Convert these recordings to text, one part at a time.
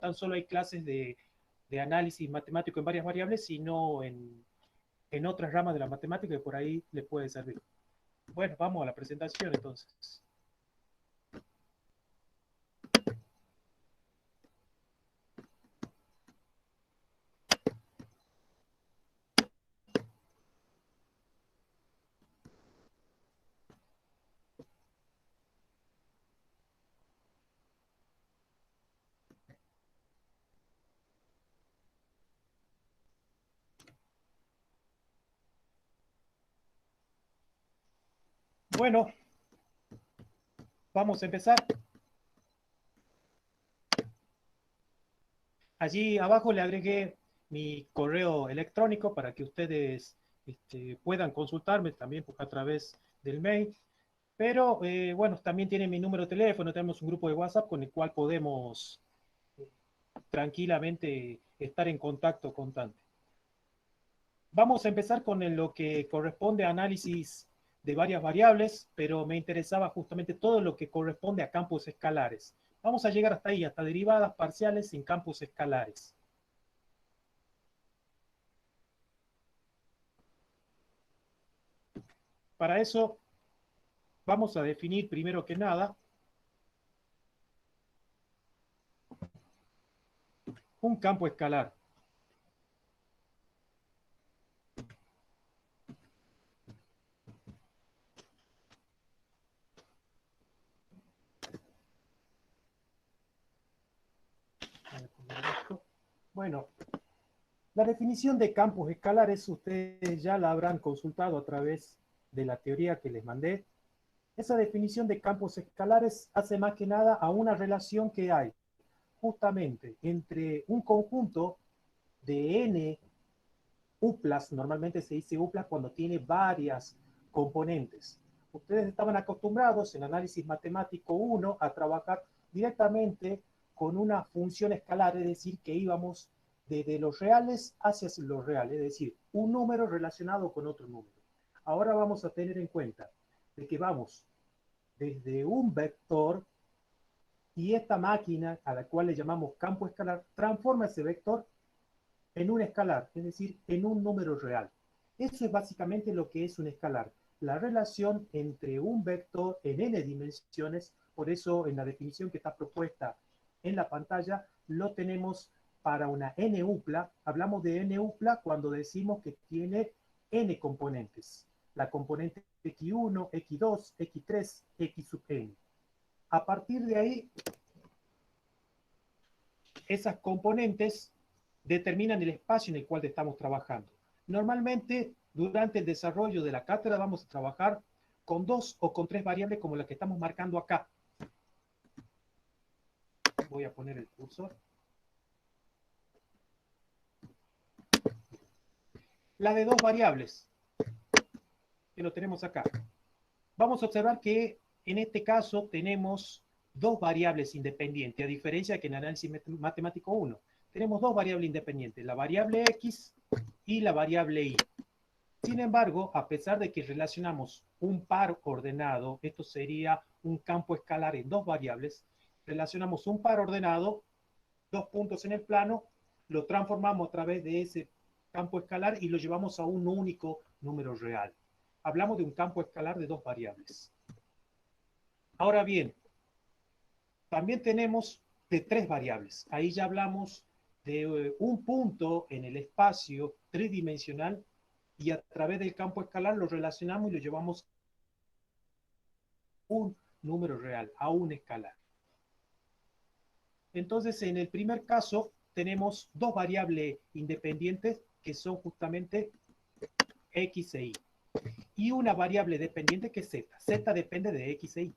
tan solo hay clases de análisis matemático en varias variables, sino en otras ramas de la matemática que por ahí les puede servir. Bueno, vamos a la presentación entonces. Bueno, vamos a empezar. Allí abajo le agregué mi correo electrónico para que ustedes puedan consultarme también a través del mail. Pero bueno, también tienen mi número de teléfono, tenemos un grupo de WhatsApp con el cual podemos tranquilamente estar en contacto constante. Vamos a empezar con lo que corresponde a análisis de varias variables, pero me interesaba justamente todo lo que corresponde a campos escalares. Vamos a llegar hasta ahí, hasta derivadas parciales en campos escalares. Para eso vamos a definir primero que nada un campo escalar. Bueno, la definición de campos escalares ustedes ya la habrán consultado a través de la teoría que les mandé. Esa definición de campos escalares hace más que nada a una relación que hay justamente entre un conjunto de n uplas, normalmente se dice uplas cuando tiene varias componentes. Ustedes estaban acostumbrados en análisis matemático 1 a trabajar directamente con una función escalar, es decir, que íbamos desde los reales hacia los reales, es decir, un número relacionado con otro número. Ahora vamos a tener en cuenta de que vamos desde un vector y esta máquina a la cual le llamamos campo escalar transforma ese vector en un escalar, es decir, en un número real. Eso es básicamente lo que es un escalar, la relación entre un vector en n dimensiones, por eso en la definición que está propuesta en la pantalla lo tenemos para una n upla. Hablamos de n upla cuando decimos que tiene n componentes, la componente x1, x2, x3, x sub n. A partir de ahí, esas componentes determinan el espacio en el cual estamos trabajando. Normalmente, durante el desarrollo de la cátedra vamos a trabajar con 2 o con 3 variables como las que estamos marcando acá. Voy a poner el cursor. La de 2 variables, que lo tenemos acá. Vamos a observar que en este caso tenemos 2 variables independientes, a diferencia que en análisis matemático 1. Tenemos 2 variables independientes, la variable x y la variable y. Sin embargo, a pesar de que relacionamos un par ordenado, esto sería un campo escalar en 2 variables, relacionamos un par ordenado, 2 puntos en el plano, lo transformamos a través de ese campo escalar y lo llevamos a un único número real. Hablamos de un campo escalar de 2 variables. Ahora bien, también tenemos de 3 variables. Ahí ya hablamos de un punto en el espacio tridimensional y a través del campo escalar lo relacionamos y lo llevamos a un número real, a un escalar. Entonces, en el primer caso, tenemos 2 variables independientes que son justamente x e y. Y una variable dependiente que es z. Z depende de x e y.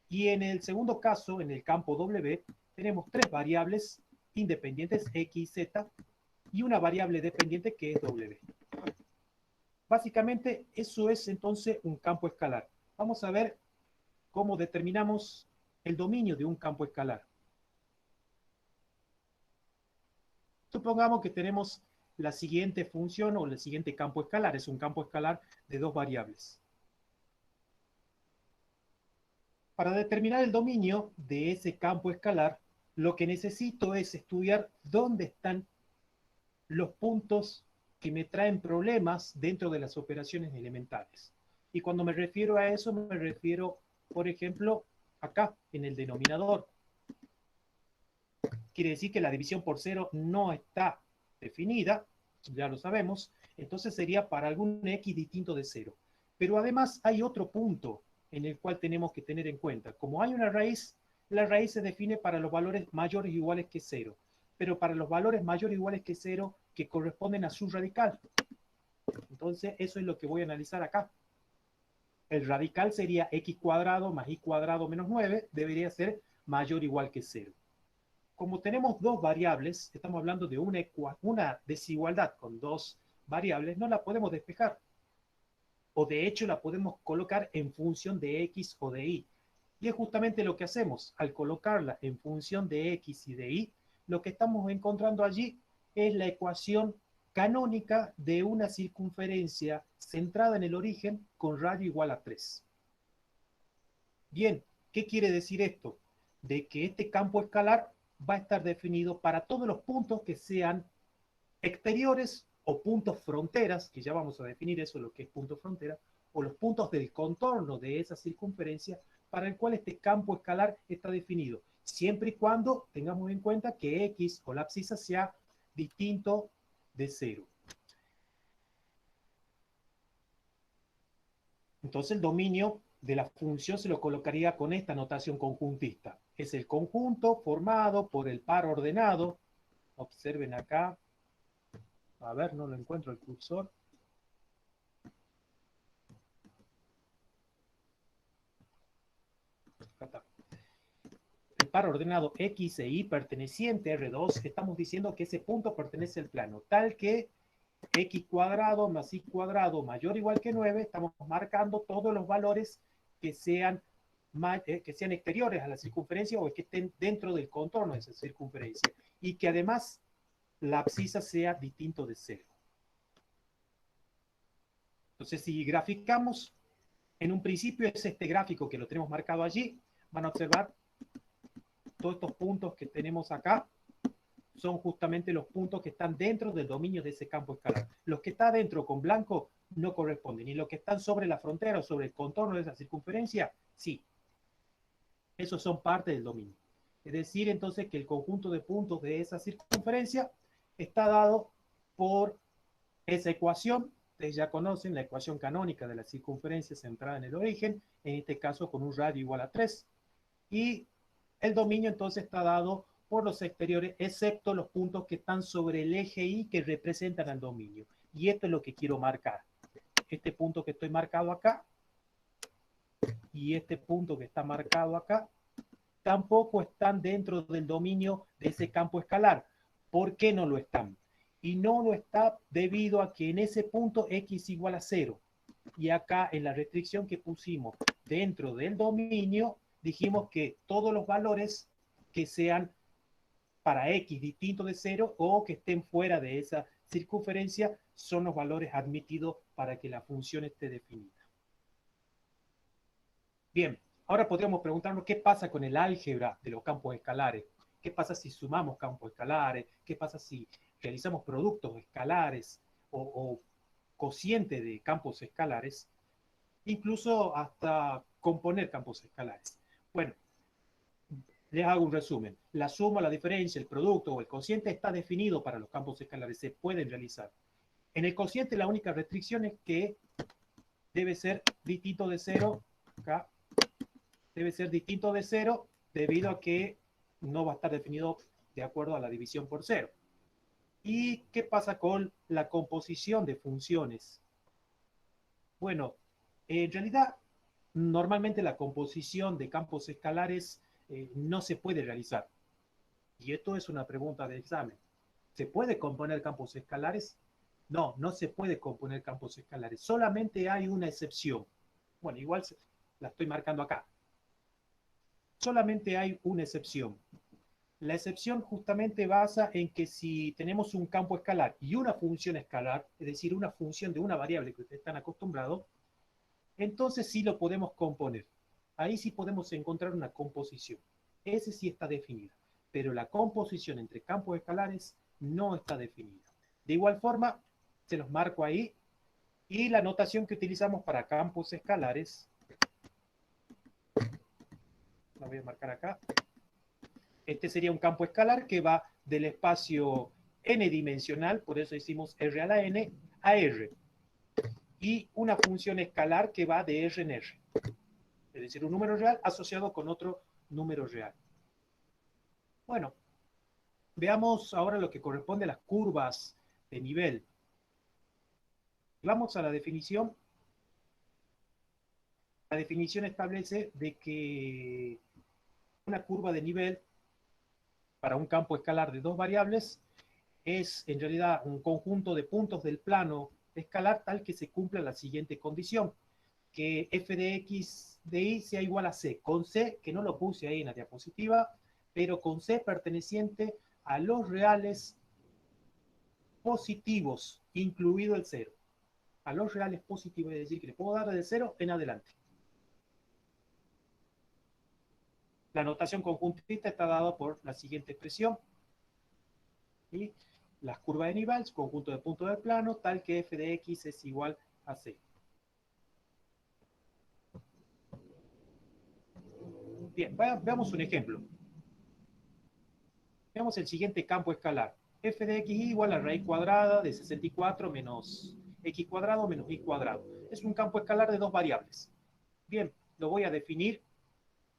Y en el segundo caso, en el campo W, tenemos 3 variables independientes x y z y una variable dependiente que es w. Básicamente, eso es entonces un campo escalar. Vamos a ver cómo determinamos el dominio de un campo escalar. Supongamos que tenemos la siguiente función o el siguiente campo escalar. Es un campo escalar de 2 variables. Para determinar el dominio de ese campo escalar, lo que necesito es estudiar dónde están los puntos que me traen problemas dentro de las operaciones elementales. Y cuando me refiero a eso, me refiero, por ejemplo, acá, en el denominador. Quiere decir que la división por cero no está definida, ya lo sabemos, entonces sería para algún x distinto de cero. Pero además hay otro punto en el cual tenemos que tener en cuenta. Como hay una raíz, la raíz se define para los valores mayores o iguales que cero, pero para los valores mayores o iguales que cero que corresponden a su radical. Entonces eso es lo que voy a analizar acá. El radical sería x cuadrado más y cuadrado menos 9, debería ser mayor o igual que cero. Como tenemos dos variables, estamos hablando de una desigualdad con dos variables, no la podemos despejar. O de hecho la podemos colocar en función de x o de y. Y es justamente lo que hacemos. Al colocarla en función de x y de y, lo que estamos encontrando allí es la ecuación canónica de una circunferencia centrada en el origen con radio igual a 3. Bien, ¿qué quiere decir esto? De que este campo escalar va a estar definido para todos los puntos que sean exteriores o puntos fronteras, que ya vamos a definir eso, lo que es punto frontera, o los puntos del contorno de esa circunferencia, para el cual este campo escalar está definido, siempre y cuando tengamos en cuenta que x o la abscisa sea distinto de cero. Entonces el dominio de la función se lo colocaría con esta notación conjuntista. Es el conjunto formado por el par ordenado. Observen acá. A ver, no lo encuentro el cursor. Acá está. El par ordenado X e Y perteneciente a R2, estamos diciendo que ese punto pertenece al plano, tal que X cuadrado más Y cuadrado mayor o igual que 9, estamos marcando todos los valores que sean exteriores a la circunferencia o que estén dentro del contorno de esa circunferencia y que además la abscisa sea distinto de cero. Entonces, si graficamos, en un principio es este gráfico que lo tenemos marcado allí, van a observar todos estos puntos que tenemos acá son justamente los puntos que están dentro del dominio de ese campo escalar. Los que están dentro con blanco no corresponden, y los que están sobre la frontera o sobre el contorno de esa circunferencia, sí. Esos son parte del dominio. Es decir, entonces, que el conjunto de puntos de esa circunferencia está dado por esa ecuación. Ustedes ya conocen la ecuación canónica de la circunferencia centrada en el origen, en este caso con un radio igual a 3. Y el dominio entonces está dado por los exteriores, excepto los puntos que están sobre el eje Y que representan al dominio. Y esto es lo que quiero marcar. Este punto que estoy marcado acá y este punto que está marcado acá tampoco están dentro del dominio de ese campo escalar. ¿Por qué no lo están? Y no lo está debido a que en ese punto x igual a 0. Y acá en la restricción que pusimos dentro del dominio, dijimos que todos los valores que sean para x distinto de 0 o que estén fuera de esa circunferencia son los valores admitidos para que la función esté definida. Bien, ahora podríamos preguntarnos qué pasa con el álgebra de los campos escalares. ¿Qué pasa si sumamos campos escalares? ¿Qué pasa si realizamos productos escalares o cociente de campos escalares? Incluso hasta componer campos escalares. Bueno, les hago un resumen. La suma, la diferencia, el producto o el cociente está definido para los campos escalares, se pueden realizar. En el cociente la única restricción es que debe ser distinto de cero, acá, debe ser distinto de cero debido a que no va a estar definido de acuerdo a la división por cero. ¿Y qué pasa con la composición de funciones? Bueno, en realidad, normalmente la composición de campos escalares no se puede realizar. Y esto es una pregunta de examen. ¿Se puede componer campos escalares? No, no se puede componer campos escalares. Solamente hay una excepción. Bueno, igual la estoy marcando acá. Solamente hay una excepción. La excepción justamente basa en que si tenemos un campo escalar y una función escalar, es decir, una función de una variable que ustedes están acostumbrados, entonces sí lo podemos componer. Ahí sí podemos encontrar una composición. Ese sí está definido. pero la composición entre campos escalares no está definida. De igual forma, se los marco ahí, y la notación que utilizamos para campos escalares, la voy a marcar acá. Este sería un campo escalar que va del espacio n dimensional, por eso hicimos R a la n, a R. Y una función escalar que va de R en R. Es decir, un número real asociado con otro número real. Bueno, veamos ahora lo que corresponde a las curvas de nivel. Vamos a la definición. La definición establece de que una curva de nivel para un campo escalar de dos variables es en realidad un conjunto de puntos del plano escalar tal que se cumpla la siguiente condición, que f de x de y sea igual a c, con c, que no lo puse ahí en la diapositiva, pero con c perteneciente a los reales positivos, incluido el cero. A los reales positivos, es decir, que le puedo dar de cero en adelante. La notación conjuntista está dada por la siguiente expresión. ¿Sí? Las curvas de Nivals, conjunto de puntos del plano, tal que f de x es igual a c. Bien, veamos un ejemplo. Veamos el siguiente campo escalar. F de x igual a raíz cuadrada de 64 menos x cuadrado menos y cuadrado. Es un campo escalar de dos variables. Bien, lo voy a definir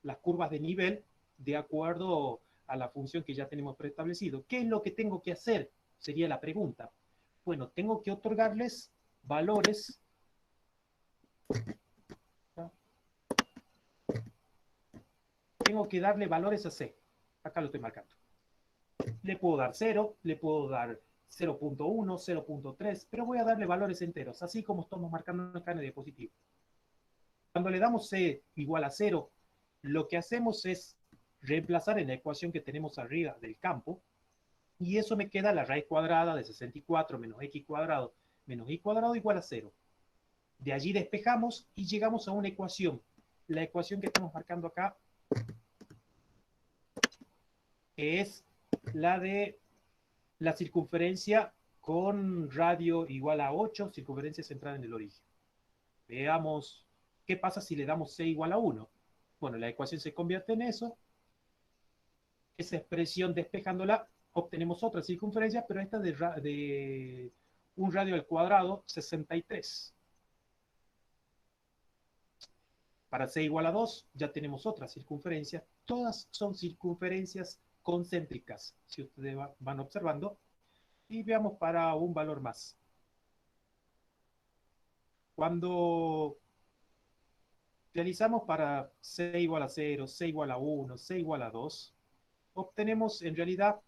las curvas de nivel de acuerdo a la función que ya tenemos preestablecido. ¿Qué es lo que tengo que hacer? Sería la pregunta. Bueno, tengo que otorgarles valores. Tengo que darle valores a C. Acá lo estoy marcando. Le puedo dar 0, le puedo dar 0.1, 0.3, pero voy a darle valores enteros, así como estamos marcando acá en el diapositivo. Cuando le damos C igual a 0, lo que hacemos es reemplazar en la ecuación que tenemos arriba del campo, y eso me queda la raíz cuadrada de 64 menos x cuadrado menos y cuadrado igual a 0. De allí despejamos y llegamos a una ecuación. La ecuación que estamos marcando acá es la de la circunferencia con radio igual a 8, circunferencia centrada en el origen. Veamos qué pasa si le damos c igual a 1. Bueno, la ecuación se convierte en eso. Esa expresión despejándola, obtenemos otra circunferencia, pero esta de un radio al cuadrado, 63. Para c igual a 2, ya tenemos otra circunferencia. Todas son circunferencias concéntricas, si ustedes van observando. Y veamos para un valor más. Cuando realizamos para c igual a 0, c igual a 1, c igual a 2, obtenemos en realidad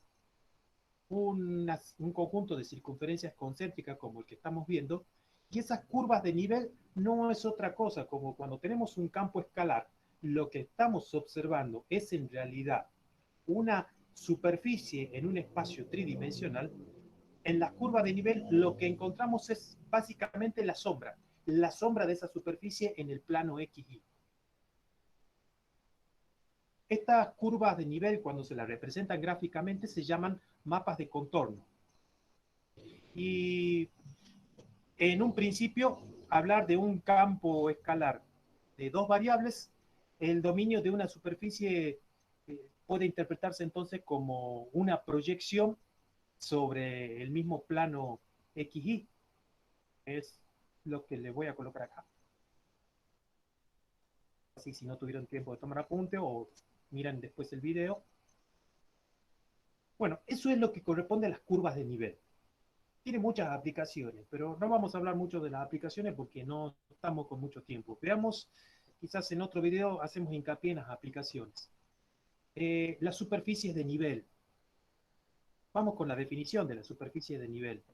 un conjunto de circunferencias concéntricas como el que estamos viendo, y esas curvas de nivel no es otra cosa, como cuando tenemos un campo escalar, lo que estamos observando es en realidad una superficie en un espacio tridimensional. En las curvas de nivel lo que encontramos es básicamente la sombra de esa superficie en el plano XY. Estas curvas de nivel, cuando se las representan gráficamente, se llaman mapas de contorno. Y en un principio, hablar de un campo escalar de dos variables, el dominio de una superficie puede interpretarse entonces como una proyección sobre el mismo plano XY. Es lo que le voy a colocar acá. Así, si no tuvieron tiempo de tomar apunte o miran después el video. Bueno, eso es lo que corresponde a las curvas de nivel. Tiene muchas aplicaciones, pero no vamos a hablar mucho de las aplicaciones porque no estamos con mucho tiempo. Veamos, quizás en otro video hacemos hincapié en las aplicaciones. Las superficies de nivel. Vamos con la definición de la superficie de nivel.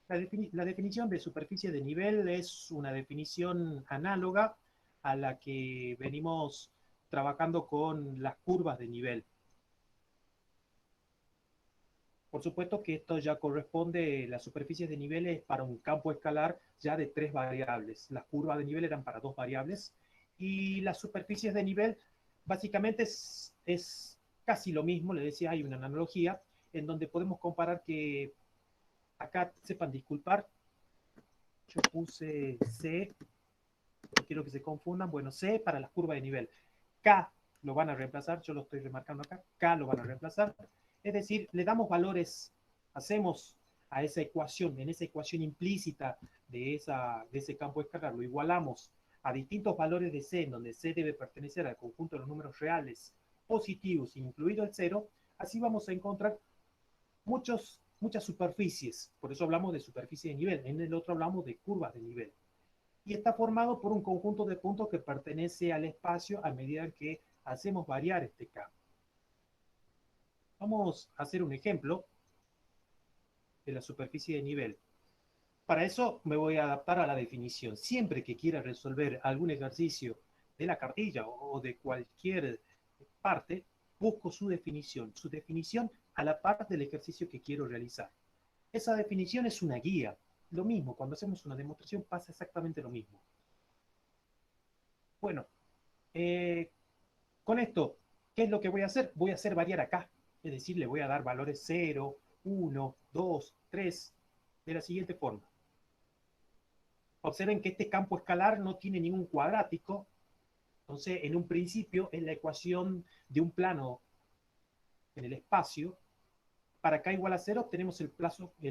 La definición de superficie de nivel es una definición análoga a la que venimos trabajando con las curvas de nivel. Por supuesto que esto ya corresponde, las superficies de niveles para un campo escalar ya de 3 variables. Las curvas de nivel eran para 2 variables. Y las superficies de nivel básicamente es casi lo mismo, le decía, hay una analogía en donde podemos comparar que acá, sepan disculpar, yo puse C, no quiero que se confundan, bueno, C para las curvas de nivel. K lo van a reemplazar, yo lo estoy remarcando acá, K lo van a reemplazar, es decir, le damos valores, hacemos a esa ecuación, en esa ecuación implícita de ese campo escalar, lo igualamos a distintos valores de C, en donde C debe pertenecer al conjunto de los números reales positivos, incluido el cero, así vamos a encontrar muchas superficies, por eso hablamos de superficie de nivel, en el otro hablamos de curvas de nivel. Y está formado por un conjunto de puntos que pertenece al espacio a medida que hacemos variar este campo. Vamos a hacer un ejemplo de la superficie de nivel. Para eso me voy a adaptar a la definición. Siempre que quiera resolver algún ejercicio de la cartilla o de cualquier parte, busco su definición a la par del ejercicio que quiero realizar. Esa definición es una guía. Lo mismo, cuando hacemos una demostración pasa exactamente lo mismo. Bueno, con esto, ¿qué es lo que voy a hacer? Voy a hacer variar acá. Es decir, le voy a dar valores 0, 1, 2, 3, de la siguiente forma. Observen que este campo escalar no tiene ningún cuadrático. Entonces, en un principio, es la ecuación de un plano en el espacio. Para K igual a 0 tenemos el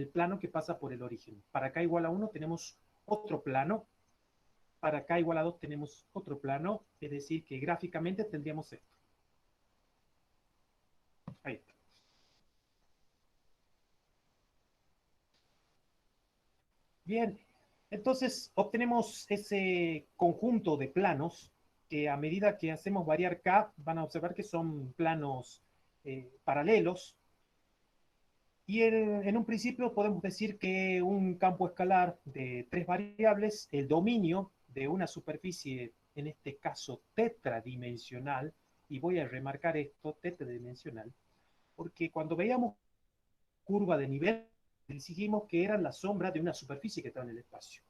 plano que pasa por el origen. Para K igual a 1 tenemos otro plano. Para K igual a 2 tenemos otro plano. Es decir, que gráficamente tendríamos esto. Ahí está. Bien, entonces obtenemos ese conjunto de planos que a medida que hacemos variar K, van a observar que son planos paralelos. Y en un principio podemos decir que un campo escalar de tres variables, el dominio de una superficie, en este caso tetradimensional, y voy a remarcar esto, tetradimensional, porque cuando veíamos curva de nivel, dijimos que eran la sombra de una superficie que está en el espacio.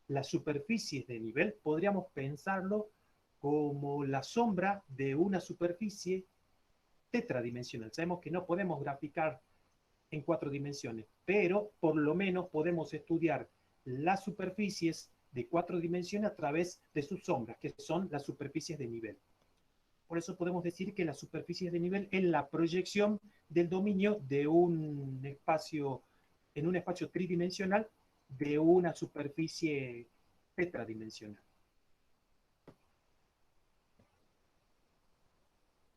Las superficies de nivel podríamos pensarlo como la sombra de una superficie tetradimensional. Sabemos que no podemos graficar en cuatro dimensiones, pero por lo menos podemos estudiar las superficies de cuatro dimensiones a través de sus sombras, que son las superficies de nivel. Por eso podemos decir que las superficies de nivel es la proyección del dominio de un espacio, en un espacio tridimensional, de una superficie tetradimensional.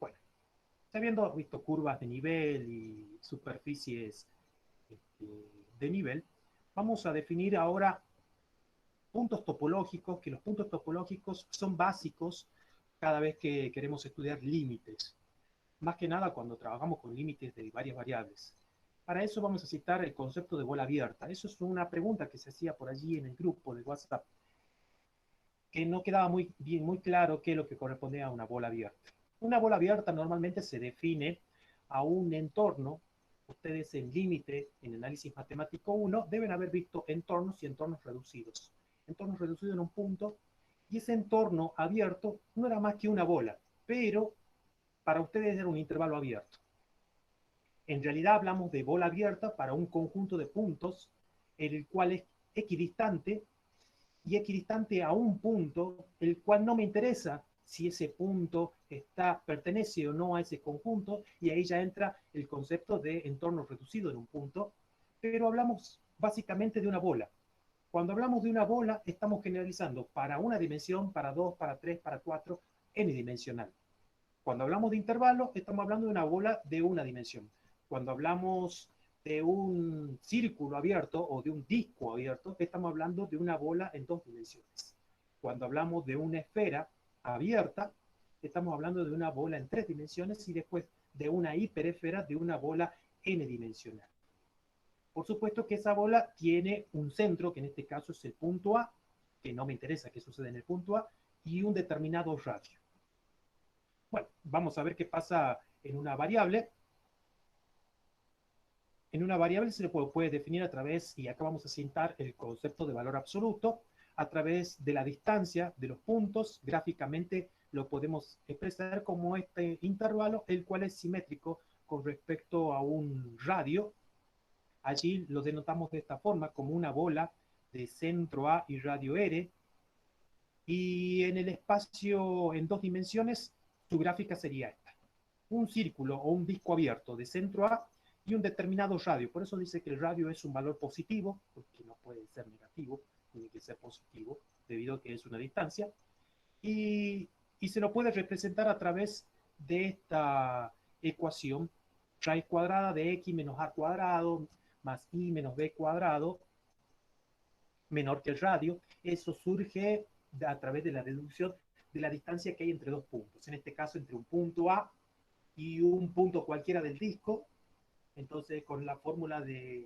Bueno, habiendo visto curvas de nivel y superficies de nivel, vamos a definir ahora puntos topológicos, que los puntos topológicos son básicos cada vez que queremos estudiar límites. Más que nada cuando trabajamos con límites de varias variables. Para eso vamos a citar el concepto de bola abierta. Eso es una pregunta que se hacía por allí en el grupo de WhatsApp, que no quedaba muy bien, muy claro qué es lo que corresponde a una bola abierta. Una bola abierta normalmente se define a un entorno. Ustedes en límite, en análisis matemático 1, deben haber visto entornos y entornos reducidos. Entornos reducidos en un punto, y ese entorno abierto no era más que una bola, pero para ustedes era un intervalo abierto. En realidad hablamos de bola abierta para un conjunto de puntos, en el cual es equidistante, y equidistante a un punto, el cual no me interesa si ese punto pertenece o no a ese conjunto, y ahí ya entra el concepto de entorno reducido en un punto, pero hablamos básicamente de una bola. Cuando hablamos de una bola, estamos generalizando para una dimensión, para dos, para tres, para cuatro, n-dimensional. Cuando hablamos de intervalo, estamos hablando de una bola de una dimensión. Cuando hablamos de un círculo abierto o de un disco abierto, estamos hablando de una bola en dos dimensiones. Cuando hablamos de una esfera abierta, estamos hablando de una bola en tres dimensiones, y después de una hiperesfera, de una bola n-dimensional. Por supuesto que esa bola tiene un centro, que en este caso es el punto A, que no me interesa qué sucede en el punto A, y un determinado radio. Bueno, vamos a ver qué pasa en una variable. En una variable se le puede definir a través, y acá vamos a citar el concepto de valor absoluto, a través de la distancia de los puntos. Gráficamente lo podemos expresar como este intervalo, el cual es simétrico con respecto a un radio. Allí lo denotamos de esta forma, como una bola de centro A y radio R, y en el espacio en dos dimensiones, su gráfica sería esta. Un círculo o un disco abierto de centro A y un determinado radio. Por eso dice que el radio es un valor positivo, porque no puede ser negativo, tiene que ser positivo, debido a que es una distancia. Y se lo puede representar a través de esta ecuación, raíz cuadrada de x menos a cuadrado más y menos b cuadrado menor que el radio. Eso surge a través de la deducción de la distancia que hay entre dos puntos, en este caso entre un punto A y un punto cualquiera del disco. Entonces, con la fórmula de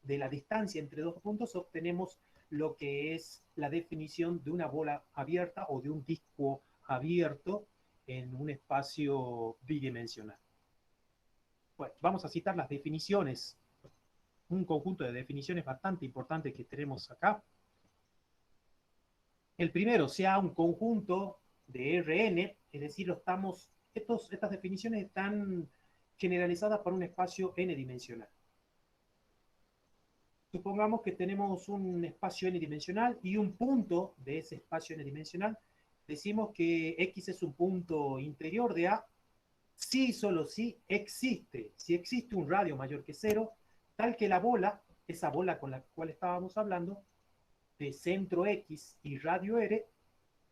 la distancia entre dos puntos, obtenemos lo que es la definición de una bola abierta o de un disco abierto en un espacio bidimensional. Bueno, vamos a citar las definiciones, un conjunto de definiciones bastante importante que tenemos acá. El primero, sea un conjunto de Rn, es decir, estas definiciones están generalizadas para un espacio n-dimensional. Supongamos que tenemos un espacio n-dimensional y un punto de ese espacio n-dimensional. Decimos que X es un punto interior de A, si solo si existe un radio mayor que cero, tal que la bola, esa bola con la cual estábamos hablando, de centro X y radio R,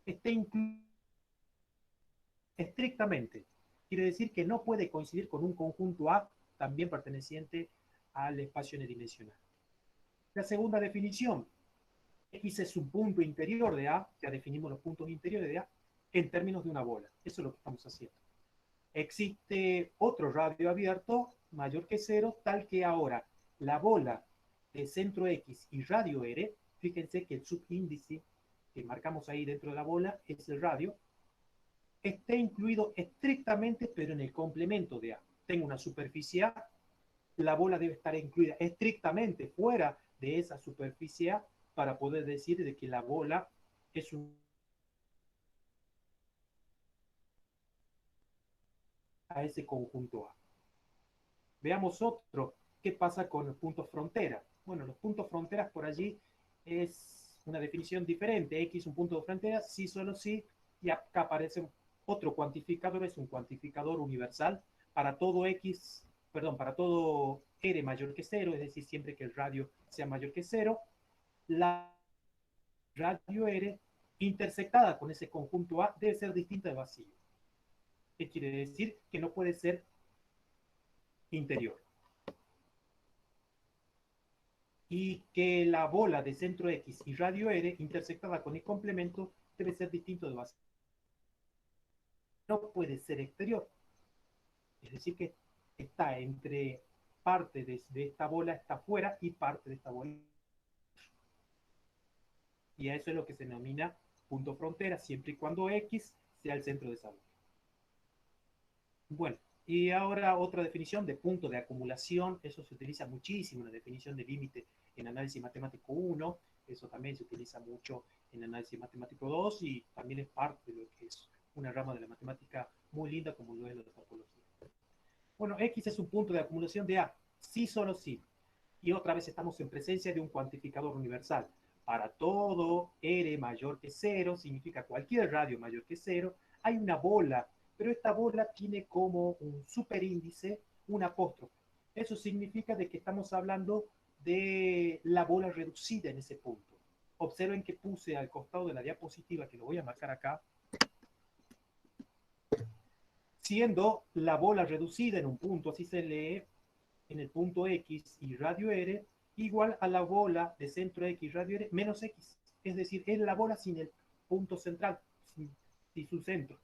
esté incluida estrictamente. Quiere decir que no puede coincidir con un conjunto A también perteneciente al espacio n-dimensional. La segunda definición, X es un punto interior de A, ya definimos los puntos interiores de A, en términos de una bola. Eso es lo que estamos haciendo. Existe otro radio abierto mayor que cero, tal que ahora la bola de centro X y radio R, fíjense que el subíndice que marcamos ahí dentro de la bola es el radio, esté incluido estrictamente, pero en el complemento de A. Tengo una superficie A, la bola debe estar incluida estrictamente fuera de esa superficie A para poder decir de que la bola es a ese conjunto A. Veamos otro. ¿Qué pasa con los puntos frontera? Bueno, los puntos fronteras por allí es una definición diferente. X un punto de frontera, sí, solo sí, y acá aparece otro cuantificador, es un cuantificador universal para todo X, perdón, para todo R mayor que cero, es decir, siempre que el radio sea mayor que cero, la radio R intersectada con ese conjunto A debe ser distinta de vacío. ¿Qué quiere decir? Que no puede ser interior. Y que la bola de centro X y radio R intersectada con el complemento debe ser distinto de vacío. No puede ser exterior. Es decir, que está entre parte de esta bola está fuera y parte de esta bola. Y a eso es lo que se denomina punto frontera, siempre y cuando X sea el centro de esa bola. Bueno, y ahora otra definición de punto de acumulación. Eso se utiliza muchísimo, la definición de límite en análisis matemático 1. Eso también se utiliza mucho en análisis matemático 2 y también es parte de lo que es una rama de la matemática muy linda como lo es la topología. Bueno, X es un punto de acumulación de A, sí, solo sí. Y otra vez estamos en presencia de un cuantificador universal. Para todo R mayor que cero, significa cualquier radio mayor que cero, hay una bola, pero esta bola tiene como un superíndice un apóstrofe. Eso significa de que estamos hablando de la bola reducida en ese punto. Observen que puse al costado de la diapositiva, que lo voy a marcar acá, siendo la bola reducida en un punto, así se lee, en el punto X y radio R, igual a la bola de centro X y radio R menos X. Es decir, es la bola sin el punto central, sin su centro.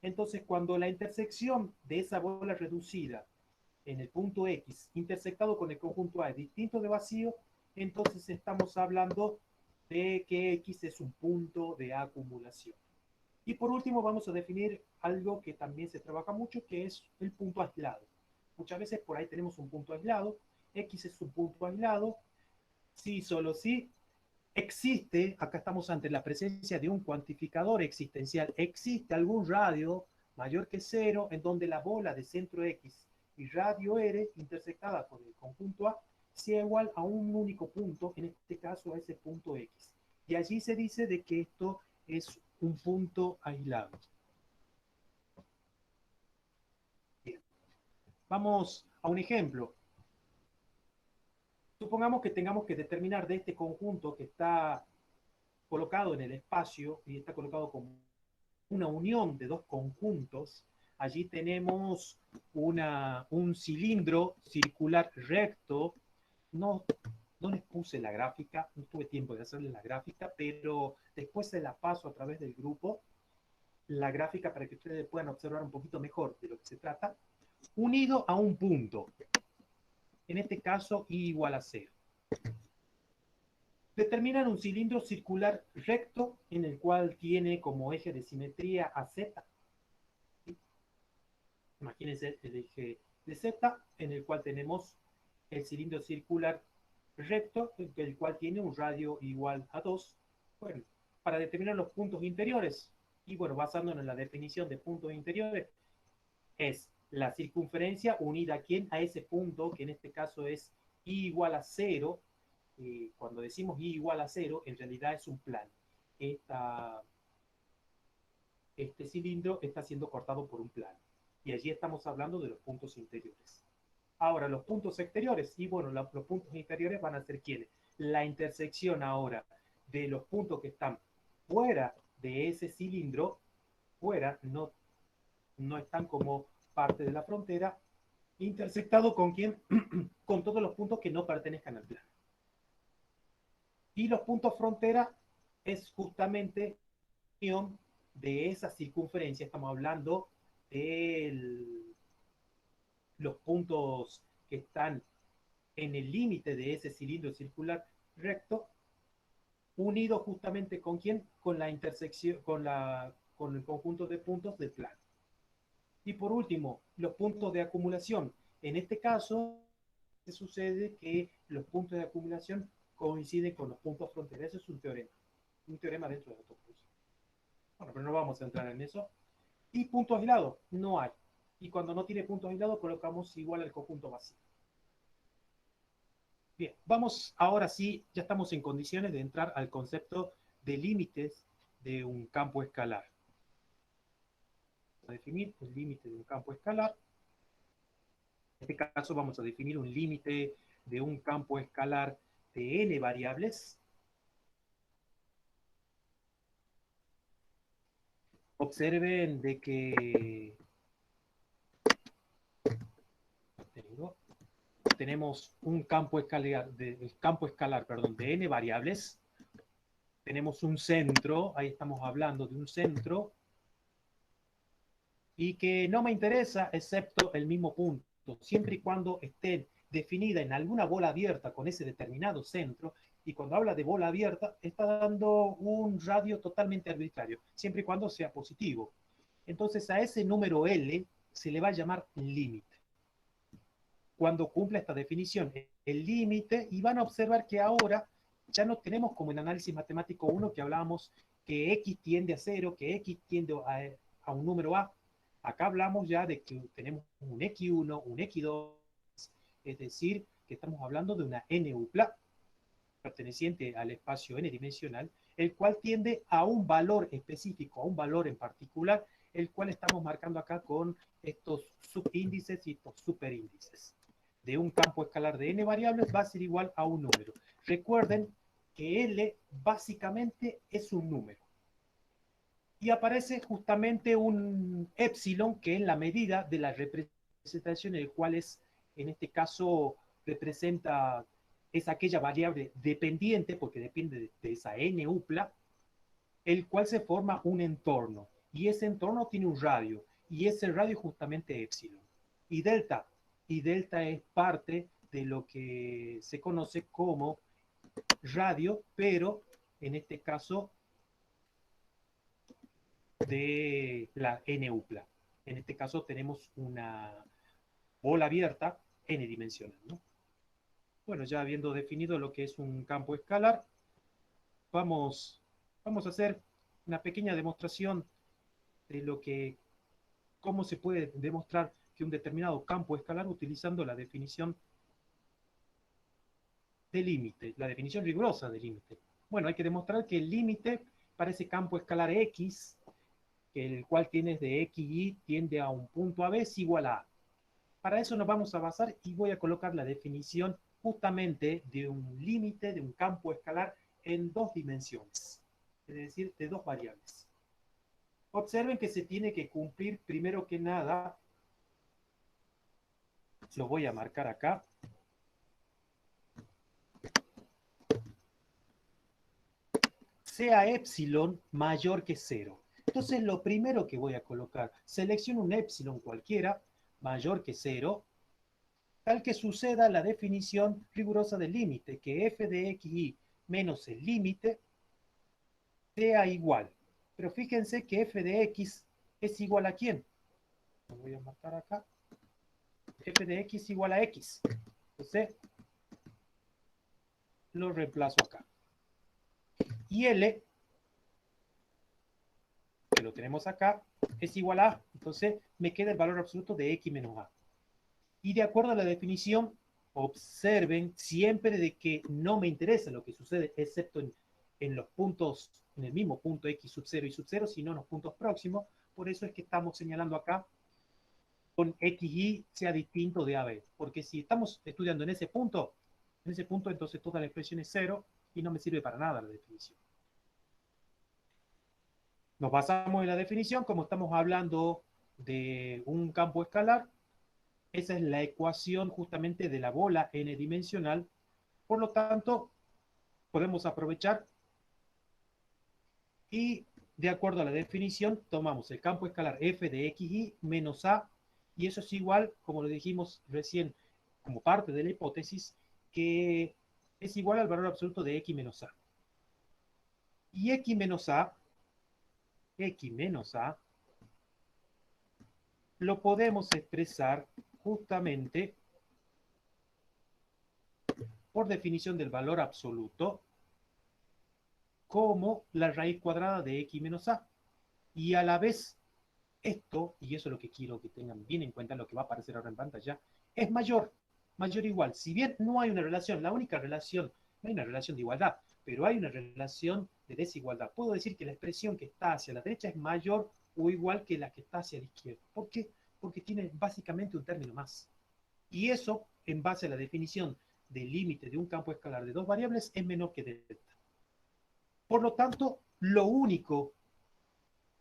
Entonces, cuando la intersección de esa bola reducida en el punto X intersectado con el conjunto A es distinto de vacío, entonces estamos hablando de que X es un punto de acumulación. Y por último vamos a definir algo que también se trabaja mucho, que es el punto aislado. Muchas veces por ahí tenemos un punto aislado, X es un punto aislado, sí, solo sí, existe, acá estamos ante la presencia de un cuantificador existencial, existe algún radio mayor que cero en donde la bola de centro X y radio R intersectada con el conjunto A sea igual a un único punto, en este caso a ese punto X. Y allí se dice de que esto es un punto aislado. Bien. Vamos a un ejemplo. Supongamos que tengamos que determinar de este conjunto que está colocado en el espacio y está colocado como una unión de dos conjuntos. Allí tenemos un cilindro circular recto. No, no les puse la gráfica, no tuve tiempo de hacerles la gráfica, pero después se la paso a través del grupo, la gráfica para que ustedes puedan observar un poquito mejor de lo que se trata, unido a un punto, en este caso I igual a 0. Determinan un cilindro circular recto en el cual tiene como eje de simetría a Z. ¿Sí? Imagínense el eje de Z en el cual tenemos el cilindro circular recto, el cual tiene un radio igual a 2. Bueno, para determinar los puntos interiores, y bueno, basándonos en la definición de puntos interiores, es la circunferencia unida a quién, a ese punto, que en este caso es I igual a 0. Cuando decimos I igual a 0, en realidad es un plano. Este cilindro está siendo cortado por un plano. Y allí estamos hablando de los puntos interiores. Ahora, los puntos exteriores, y bueno, los puntos interiores van a ser ¿quiénes? La intersección ahora de los puntos que están fuera de ese cilindro, fuera, no están como parte de la frontera, intersectado con quién, con todos los puntos que no pertenezcan al plano. Y los puntos frontera es justamente de esa circunferencia, estamos hablando de los puntos que están en el límite de ese cilindro circular recto, unido justamente con quién, con la intersección, con el conjunto de puntos del plano. Y por último, los puntos de acumulación. En este caso, sucede que los puntos de acumulación coinciden con los puntos fronterizos. Eso es un teorema dentro de la topología. Bueno, pero no vamos a entrar en eso. Y puntos aislados, no hay. Y cuando no tiene puntos aislados, colocamos igual al conjunto vacío. Bien, vamos ahora sí, ya estamos en condiciones de entrar al concepto de límites de un campo escalar. Vamos a definir el límite de un campo escalar. En este caso vamos a definir un límite de un campo escalar de n variables. Observen de que tenemos un campo escalar, de n variables. Tenemos un centro, ahí estamos hablando de un centro, y que no me interesa excepto el mismo punto, siempre y cuando esté definida en alguna bola abierta con ese determinado centro. Y cuando habla de bola abierta, está dando un radio totalmente arbitrario, siempre y cuando sea positivo. Entonces a ese número L se le va a llamar límite. Cuando cumpla esta definición, el límite, y van a observar que ahora ya no tenemos como en análisis matemático 1 que hablábamos que X tiende a 0, que X tiende a un número A. Acá hablamos ya de que tenemos un X1, un X2, es decir, que estamos hablando de una NUPLA perteneciente al espacio n dimensional, el cual tiende a un valor específico, a un valor en particular, el cual estamos marcando acá con estos subíndices y estos superíndices. De un campo escalar de n variables va a ser igual a un número. Recuerden que L básicamente es un número. Y aparece justamente un epsilon, que es la medida de la representación, el cual es, en este caso, representa, es aquella variable dependiente, porque depende de esa n upla, el cual se forma un entorno. Y ese entorno tiene un radio, y ese radio es justamente epsilon. Y delta es parte de lo que se conoce como radio, pero en este caso de la n-upla. En este caso tenemos una bola abierta n-dimensional, ¿no? Bueno, ya habiendo definido lo que es un campo escalar, vamos, vamos a hacer una pequeña demostración de cómo se puede demostrar que un determinado campo escalar utilizando la definición de límite, la definición rigurosa de límite. Bueno, hay que demostrar que el límite para ese campo escalar X, que el cual tienes de X y tiende a un punto AB, es igual a A. Para eso nos vamos a basar y voy a colocar la definición justamente de un límite de un campo escalar en dos dimensiones, es decir, de dos variables. Observen que se tiene que cumplir primero que nada, lo voy a marcar acá, sea epsilon mayor que 0. Entonces lo primero que voy a colocar, selecciono un epsilon cualquiera mayor que 0, tal que suceda la definición rigurosa del límite, que f de xy menos el límite sea igual. Pero fíjense que f de x es igual a ¿quién? Lo voy a marcar acá. F de x igual a x. Entonces, lo reemplazo acá. Y L, que lo tenemos acá, es igual a A. Entonces, me queda el valor absoluto de x menos A. Y de acuerdo a la definición, observen siempre de que no me interesa lo que sucede, excepto en los puntos, en el mismo punto x sub 0 y sub 0, sino en los puntos próximos. Por eso es que estamos señalando acá con xy sea distinto de AB. Porque si estamos estudiando en ese punto entonces toda la expresión es 0 y no me sirve para nada la definición. Nos basamos en la definición, como estamos hablando de un campo escalar, esa es la ecuación justamente de la bola n-dimensional. Por lo tanto, podemos aprovechar y de acuerdo a la definición tomamos el campo escalar f de xy menos a, y eso es igual, como lo dijimos recién, como parte de la hipótesis, que es igual al valor absoluto de x menos a. Y x menos a lo podemos expresar justamente por definición del valor absoluto como la raíz cuadrada de x menos a. Y a la vez, esto, y eso es lo que quiero que tengan bien en cuenta, lo que va a aparecer ahora en pantalla, es mayor, mayor o igual. Si bien no hay una relación, la única relación, no hay una relación de igualdad, pero hay una relación de desigualdad. Puedo decir que la expresión que está hacia la derecha es mayor o igual que la que está hacia la izquierda. ¿Por qué? Porque tiene básicamente un término más. Y eso, en base a la definición del límite de un campo escalar de dos variables, es menor que delta. Por lo tanto, lo único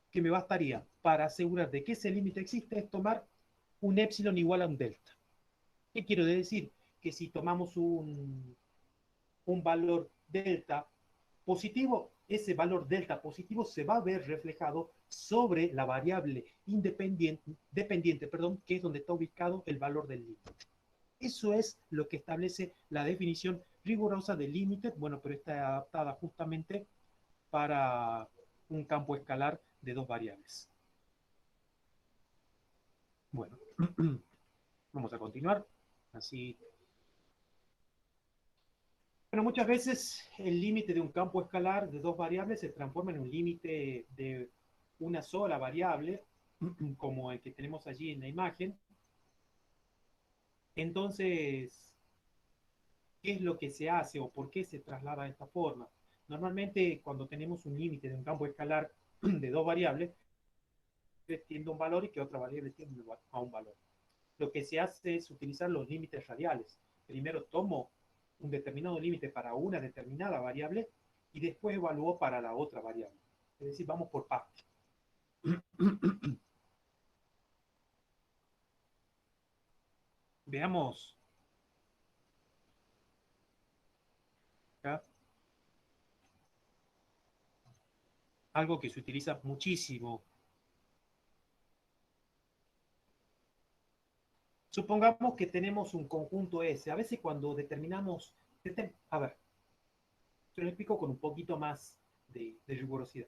que me bastaría para asegurar de que ese límite existe es tomar un epsilon igual a un delta. ¿Qué quiero decir? Que si tomamos un valor delta positivo, ese valor delta positivo se va a ver reflejado sobre la variable dependiente, que es donde está ubicado el valor del límite. Eso es lo que establece la definición rigurosa del límite, bueno, pero está adaptada justamente para un campo escalar de dos variables. Bueno, vamos a continuar. Así. Bueno, muchas veces el límite de un campo escalar de dos variables se transforma en un límite de una sola variable, como el que tenemos allí en la imagen. Entonces, ¿qué es lo que se hace o por qué se traslada de esta forma? Normalmente, cuando tenemos un límite de un campo escalar de dos variables, tiende a un valor y que otra variable tiende a un valor. Lo que se hace es utilizar los límites radiales. Primero tomo un determinado límite para una determinada variable y después evalúo para la otra variable. Es decir, vamos por partes. Veamos acá algo que se utiliza muchísimo. Supongamos que tenemos un conjunto S. A veces cuando determinamos... A ver, te lo explico con un poquito más de rigurosidad.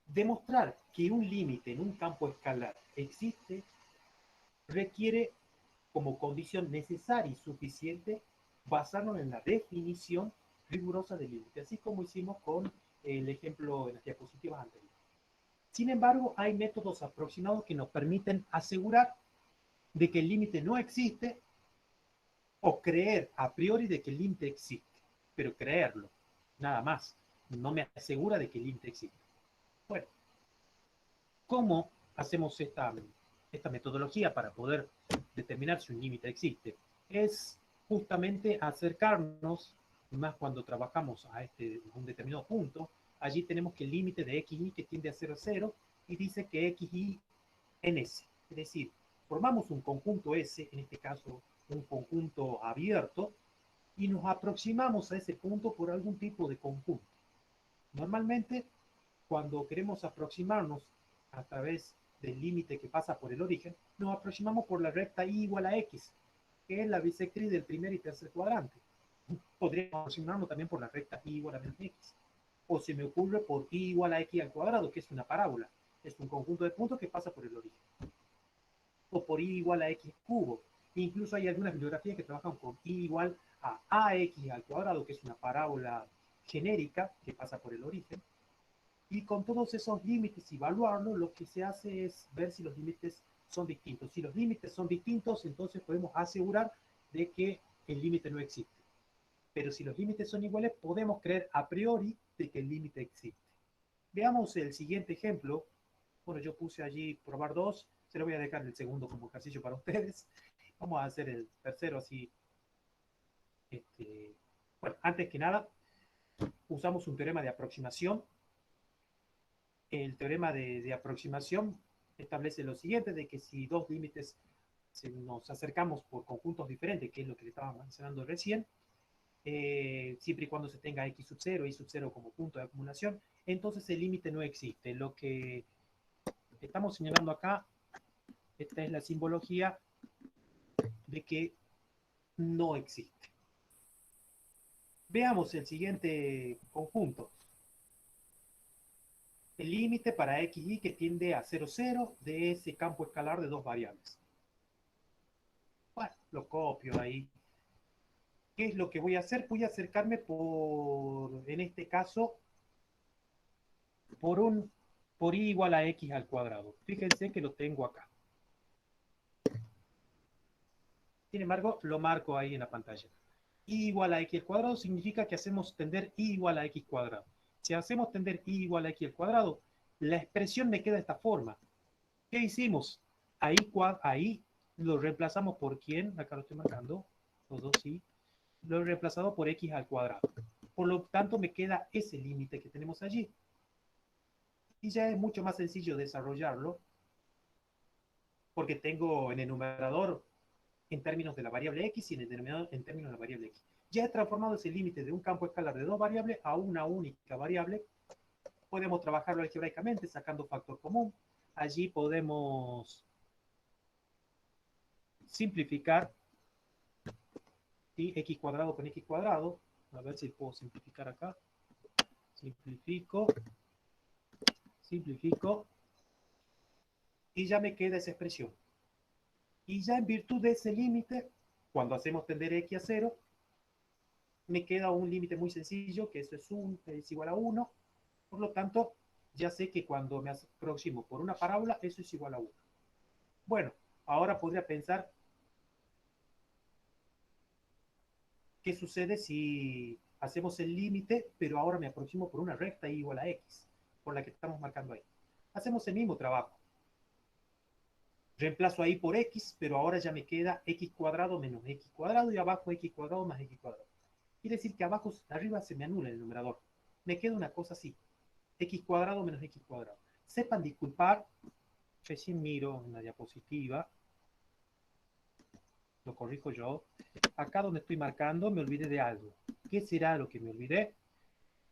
Demostrar que un límite en un campo escalar existe requiere como condición necesaria y suficiente basarnos en la definición rigurosa del límite, así como hicimos con el ejemplo en las diapositivas anteriores. Sin embargo, hay métodos aproximados que nos permiten asegurar de que el límite no existe o creer a priori de que el límite existe, pero creerlo, nada más, no me asegura de que el límite existe. Bueno, ¿cómo hacemos esta metodología para poder determinar si un límite existe? Es justamente acercarnos, más cuando trabajamos a un determinado punto, allí tenemos que el límite de xy que tiende a 0 a 0 y dice que xy en S. Es decir, formamos un conjunto S, en este caso un conjunto abierto, y nos aproximamos a ese punto por algún tipo de conjunto. Normalmente, cuando queremos aproximarnos a través del límite que pasa por el origen, nos aproximamos por la recta y igual a x, que es la bisectriz del primer y tercer cuadrante. Podríamos aproximarnos también por la recta y igual a menos x. O se me ocurre por y igual a x al cuadrado, que es una parábola. Es un conjunto de puntos que pasa por el origen. O por y igual a x cubo. Incluso hay algunas bibliografías que trabajan con y igual a ax al cuadrado, que es una parábola genérica que pasa por el origen. Y con todos esos límites, evaluarlo, lo que se hace es ver si los límites son distintos. Si los límites son distintos, entonces podemos asegurar de que el límite no existe. Pero si los límites son iguales, podemos creer a priori de que el límite existe. Veamos el siguiente ejemplo. Bueno, yo puse allí probar 2. Se lo voy a dejar el segundo como ejercicio para ustedes. Vamos a hacer el tercero así. Bueno, antes que nada, usamos un teorema de aproximación. El teorema de aproximación establece lo siguiente, de que si dos límites nos acercamos por conjuntos diferentes, que es lo que le estaba mencionando recién, siempre y cuando se tenga x sub 0 y sub 0 como punto de acumulación, entonces el límite no existe. Lo que estamos señalando acá, esta es la simbología de que no existe. Veamos el siguiente conjunto. El límite para xy que tiende a 0, 0 de ese campo escalar de dos variables. Bueno, lo copio ahí. ¿Qué es lo que voy a hacer? Voy a acercarme en este caso, por y igual a x al cuadrado. Fíjense que lo tengo acá. Sin embargo, lo marco ahí en la pantalla. Y igual a x al cuadrado significa que hacemos tender y igual a x cuadrado. Si hacemos tender y igual a x al cuadrado, la expresión me queda de esta forma. ¿Qué hicimos? Ahí lo reemplazamos por quién, acá lo estoy marcando, los dos sí, lo he reemplazado por x al cuadrado. Por lo tanto, me queda ese límite que tenemos allí. Y ya es mucho más sencillo desarrollarlo, porque tengo en el numerador en términos de la variable x y en el denominador en términos de la variable x. Ya he transformado ese límite de un campo escalar de dos variables a una única variable. Podemos trabajarlo algebraicamente sacando factor común. Allí podemos simplificar, ¿sí? X cuadrado con x cuadrado. A ver si puedo simplificar acá. Simplifico. Simplifico. Y ya me queda esa expresión. Y ya en virtud de ese límite, cuando hacemos tender x a 0, me queda un límite muy sencillo, que eso es igual a 1. Por lo tanto, ya sé que cuando me aproximo por una parábola, eso es igual a 1. Bueno, ahora podría pensar, ¿qué sucede si hacemos el límite, pero ahora me aproximo por una recta igual a x, por la que estamos marcando ahí? Hacemos el mismo trabajo. Reemplazo ahí por x, pero ahora ya me queda x cuadrado menos x cuadrado y abajo x cuadrado más x cuadrado. Quiere decir que abajo, arriba se me anula el numerador. Me queda una cosa así, x cuadrado menos x cuadrado. Sepan disculpar, recién miro en la diapositiva, lo corrijo yo. Acá donde estoy marcando me olvidé de algo. ¿Qué será lo que me olvidé?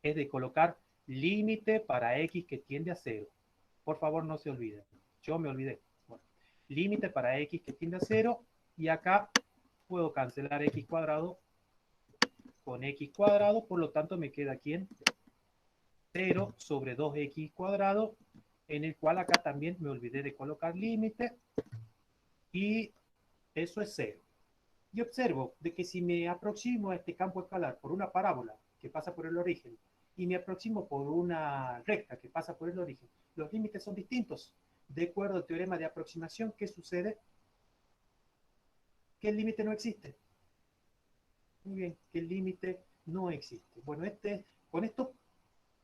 Es de colocar límite para x que tiende a 0. Por favor, no se olviden. Yo me olvidé. Bueno, límite para x que tiende a 0 y acá puedo cancelar x cuadrado con x cuadrado, por lo tanto me queda aquí en 0 sobre 2x cuadrado, en el cual acá también me olvidé de colocar límite y eso es 0. Y observo de que si me aproximo a este campo escalar por una parábola que pasa por el origen y me aproximo por una recta que pasa por el origen, los límites son distintos. De acuerdo al teorema de aproximación, ¿qué sucede? Que el límite no existe. Muy bien, que el límite no existe. Bueno, con esto,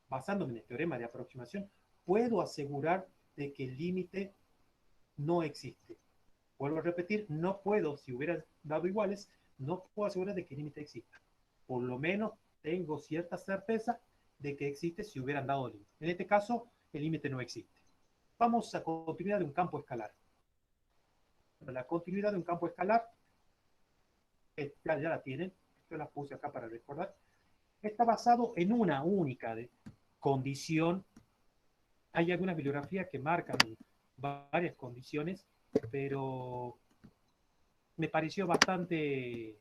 basándome en el teorema de aproximación, puedo asegurar de que el límite no existe. Vuelvo a repetir, no puedo, si hubiera dado iguales, no puedo asegurar de que el límite exista. Por lo menos tengo cierta certeza de que existe si hubieran dado límite. En este caso, el límite no existe. Vamos a continuidad de un campo escalar. La continuidad de un campo escalar, ya la tienen, yo la puse acá para recordar, está basado en una única condición. Hay algunas bibliografías que marcan varias condiciones, pero me pareció bastante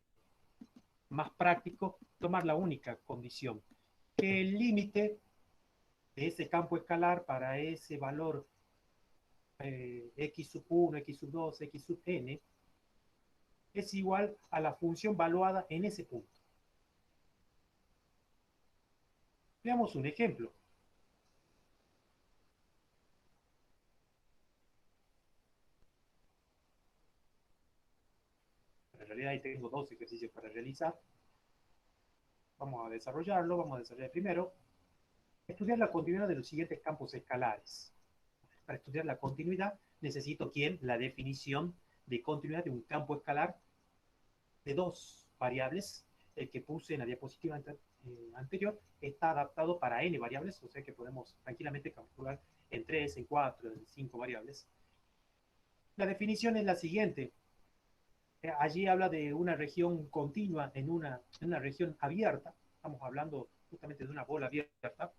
más práctico tomar la única condición, que el límite de ese campo escalar para ese valor x sub 1, x sub 2, x sub n es igual a la función valuada en ese punto. Veamos un ejemplo. En realidad ahí tengo dos ejercicios para realizar. Vamos a desarrollarlo. Vamos a desarrollar primero. Estudiar la continuidad de los siguientes campos escalares. Para estudiar la continuidad necesito ¿quién? La definición de continuidad de un campo escalar de dos variables. El que puse en la diapositiva anterior está adaptado para n variables, o sea que podemos tranquilamente calcular en 3, en 4, en 5 variables. La definición es la siguiente. Allí habla de una región continua en una región abierta. Estamos hablando justamente de una bola abierta.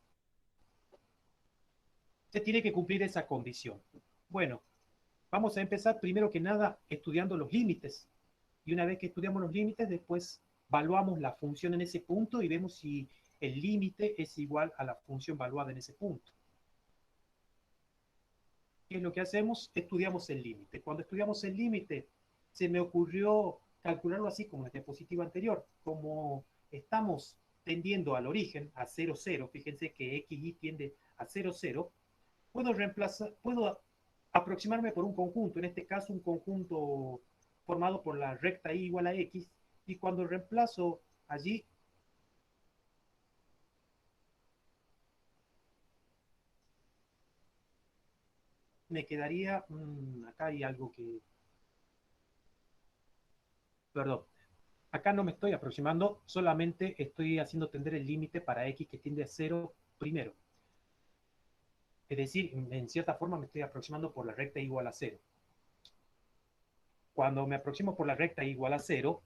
Se tiene que cumplir esa condición. Bueno, vamos a empezar primero que nada estudiando los límites. Y una vez que estudiamos los límites, después evaluamos la función en ese punto y vemos si el límite es igual a la función valuada en ese punto. ¿Qué es lo que hacemos? Estudiamos el límite. Cuando estudiamos el límite, se me ocurrió calcularlo así como en la diapositiva anterior. Como estamos tendiendo al origen, a 0, 0, fíjense que xy tiende a 0, 0, puedo aproximarme por un conjunto, en este caso un conjunto formado por la recta y igual a x, y cuando reemplazo allí, me quedaría, acá hay algo que, perdón, acá no me estoy aproximando, solamente estoy haciendo tender el límite para x que tiende a 0 primero. Es decir, en cierta forma me estoy aproximando por la recta igual a 0. Cuando me aproximo por la recta igual a 0,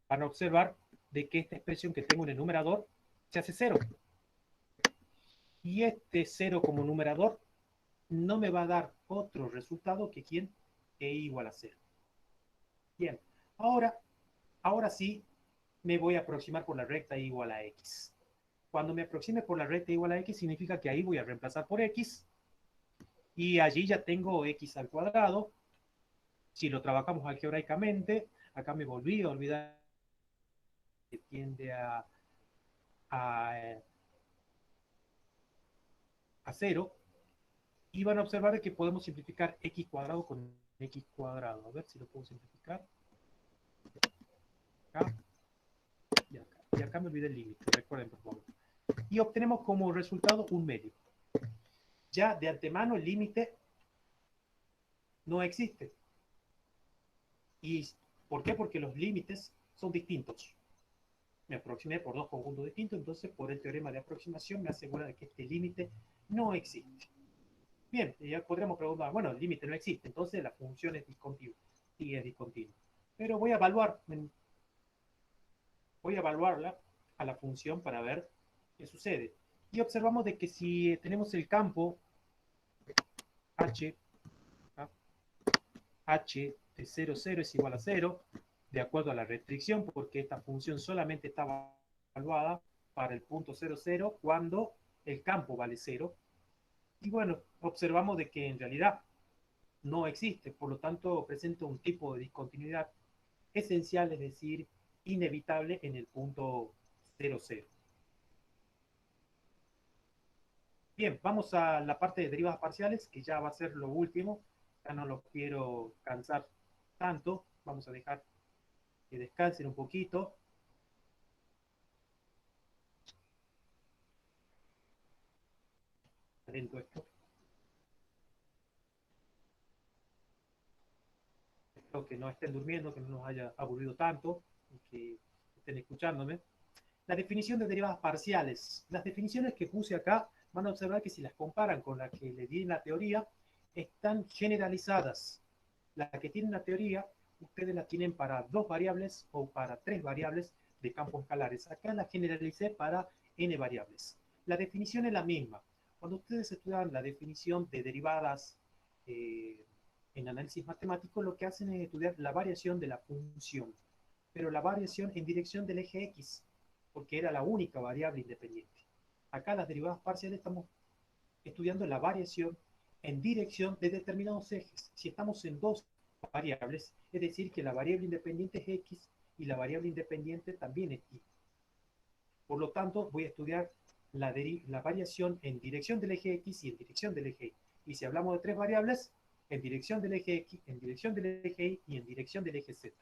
van a observar de que esta expresión que tengo en el numerador se hace 0. Y este 0 como numerador no me va a dar otro resultado que ¿quién? Que igual a 0. Bien, ahora sí me voy a aproximar por la recta igual a x. Cuando me aproxime por la recta igual a x, significa que ahí voy a reemplazar por x. Y allí ya tengo x al cuadrado. Si lo trabajamos algebraicamente, acá me volví a olvidar que tiende a, a 0. Y van a observar que podemos simplificar x cuadrado con x cuadrado. A ver si lo puedo simplificar. Acá y acá. Y acá me olvidé el límite, recuerden por favor. Y obtenemos como resultado un medio. Ya de antemano el límite no existe. ¿Y por qué? Porque los límites son distintos. Me aproximé por dos conjuntos distintos, entonces por el teorema de aproximación me asegura de que este límite no existe. Bien, ya podríamos preguntar, bueno, el límite no existe, entonces la función es discontinua. Sí, es discontinua. Pero voy a evaluarla a la función para ver qué sucede. Y observamos de que si tenemos el campo h, h de 0, 0 es igual a 0, de acuerdo a la restricción, porque esta función solamente está evaluada para el punto 0, 0 cuando el campo vale 0. Y bueno, observamos de que en realidad no existe, por lo tanto presenta un tipo de discontinuidad esencial, es decir, inevitable en el punto 0,0. Bien, vamos a la parte de derivadas parciales, que ya va a ser lo último. Ya no los quiero cansar tanto. Vamos a dejar que descansen un poquito. Lento esto. Espero que no estén durmiendo, que no nos haya aburrido tanto y que estén escuchándome. La definición de derivadas parciales. Las definiciones que puse acá van a observar que si las comparan con las que le di en la teoría, están generalizadas. La que tienen la teoría, ustedes la tienen para 2 variables o para 3 variables de campos escalares. Acá la generalicé para n variables. La definición es la misma. Cuando ustedes estudian la definición de derivadas en análisis matemático, lo que hacen es estudiar la variación de la función, pero la variación en dirección del eje X, porque era la única variable independiente. Acá las derivadas parciales estamos estudiando la variación en dirección de determinados ejes. Si estamos en 2 variables, es decir, que la variable independiente es X y la variable independiente también es Y. Por lo tanto, voy a estudiar la variación en dirección del eje X y en dirección del eje Y. Y si hablamos de 3 variables, en dirección del eje X, en dirección del eje Y y en dirección del eje Z.